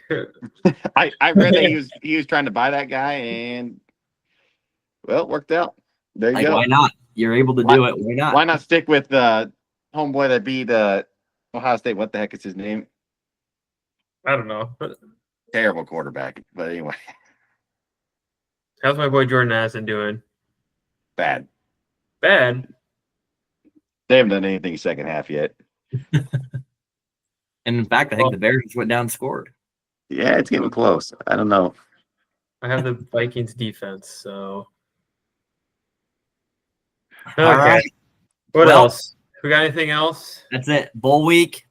Speaker 2: I read that he was trying to buy that guy, and well, it worked out. There you go.
Speaker 1: Why not? You're able to do it. Why not?
Speaker 2: Why not stick with the homeboy that beat Ohio State? What the heck is his name?
Speaker 3: I don't know.
Speaker 2: Terrible quarterback. But anyway.
Speaker 3: How's my boy Jordan Addison doing?
Speaker 2: Bad.
Speaker 3: Bad?
Speaker 2: They haven't done anything second half yet.
Speaker 1: And in fact, I think the Bears just went down and scored.
Speaker 2: Yeah, it's getting close. I don't know.
Speaker 3: I have the Vikings defense, so.
Speaker 1: All
Speaker 3: Okay.
Speaker 1: right.
Speaker 3: What
Speaker 1: Well,
Speaker 3: else? We got anything else?
Speaker 1: That's it. Bowl week,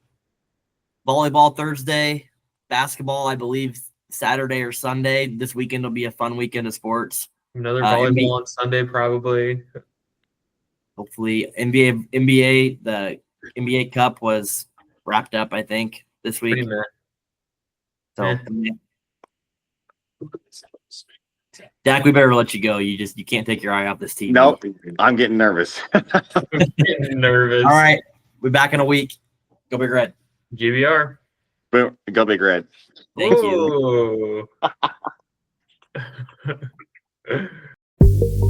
Speaker 1: volleyball Thursday, basketball, I believe, Saturday or Sunday. This weekend will be a fun weekend of sports.
Speaker 3: Another volleyball on Sunday, probably.
Speaker 1: Hopefully, NBA, the NBA Cup was wrapped up, I think, this week.
Speaker 3: Pretty much.
Speaker 1: So,
Speaker 3: Yeah.
Speaker 1: Dak, we better let you go. You can't take your eye off this team.
Speaker 2: Nope. I'm getting nervous.
Speaker 3: I'm getting nervous.
Speaker 1: All right. We're back in a week. Go Big Red.
Speaker 3: GBR.
Speaker 2: Boom. Go Big Red.
Speaker 1: Thank you.
Speaker 3: you.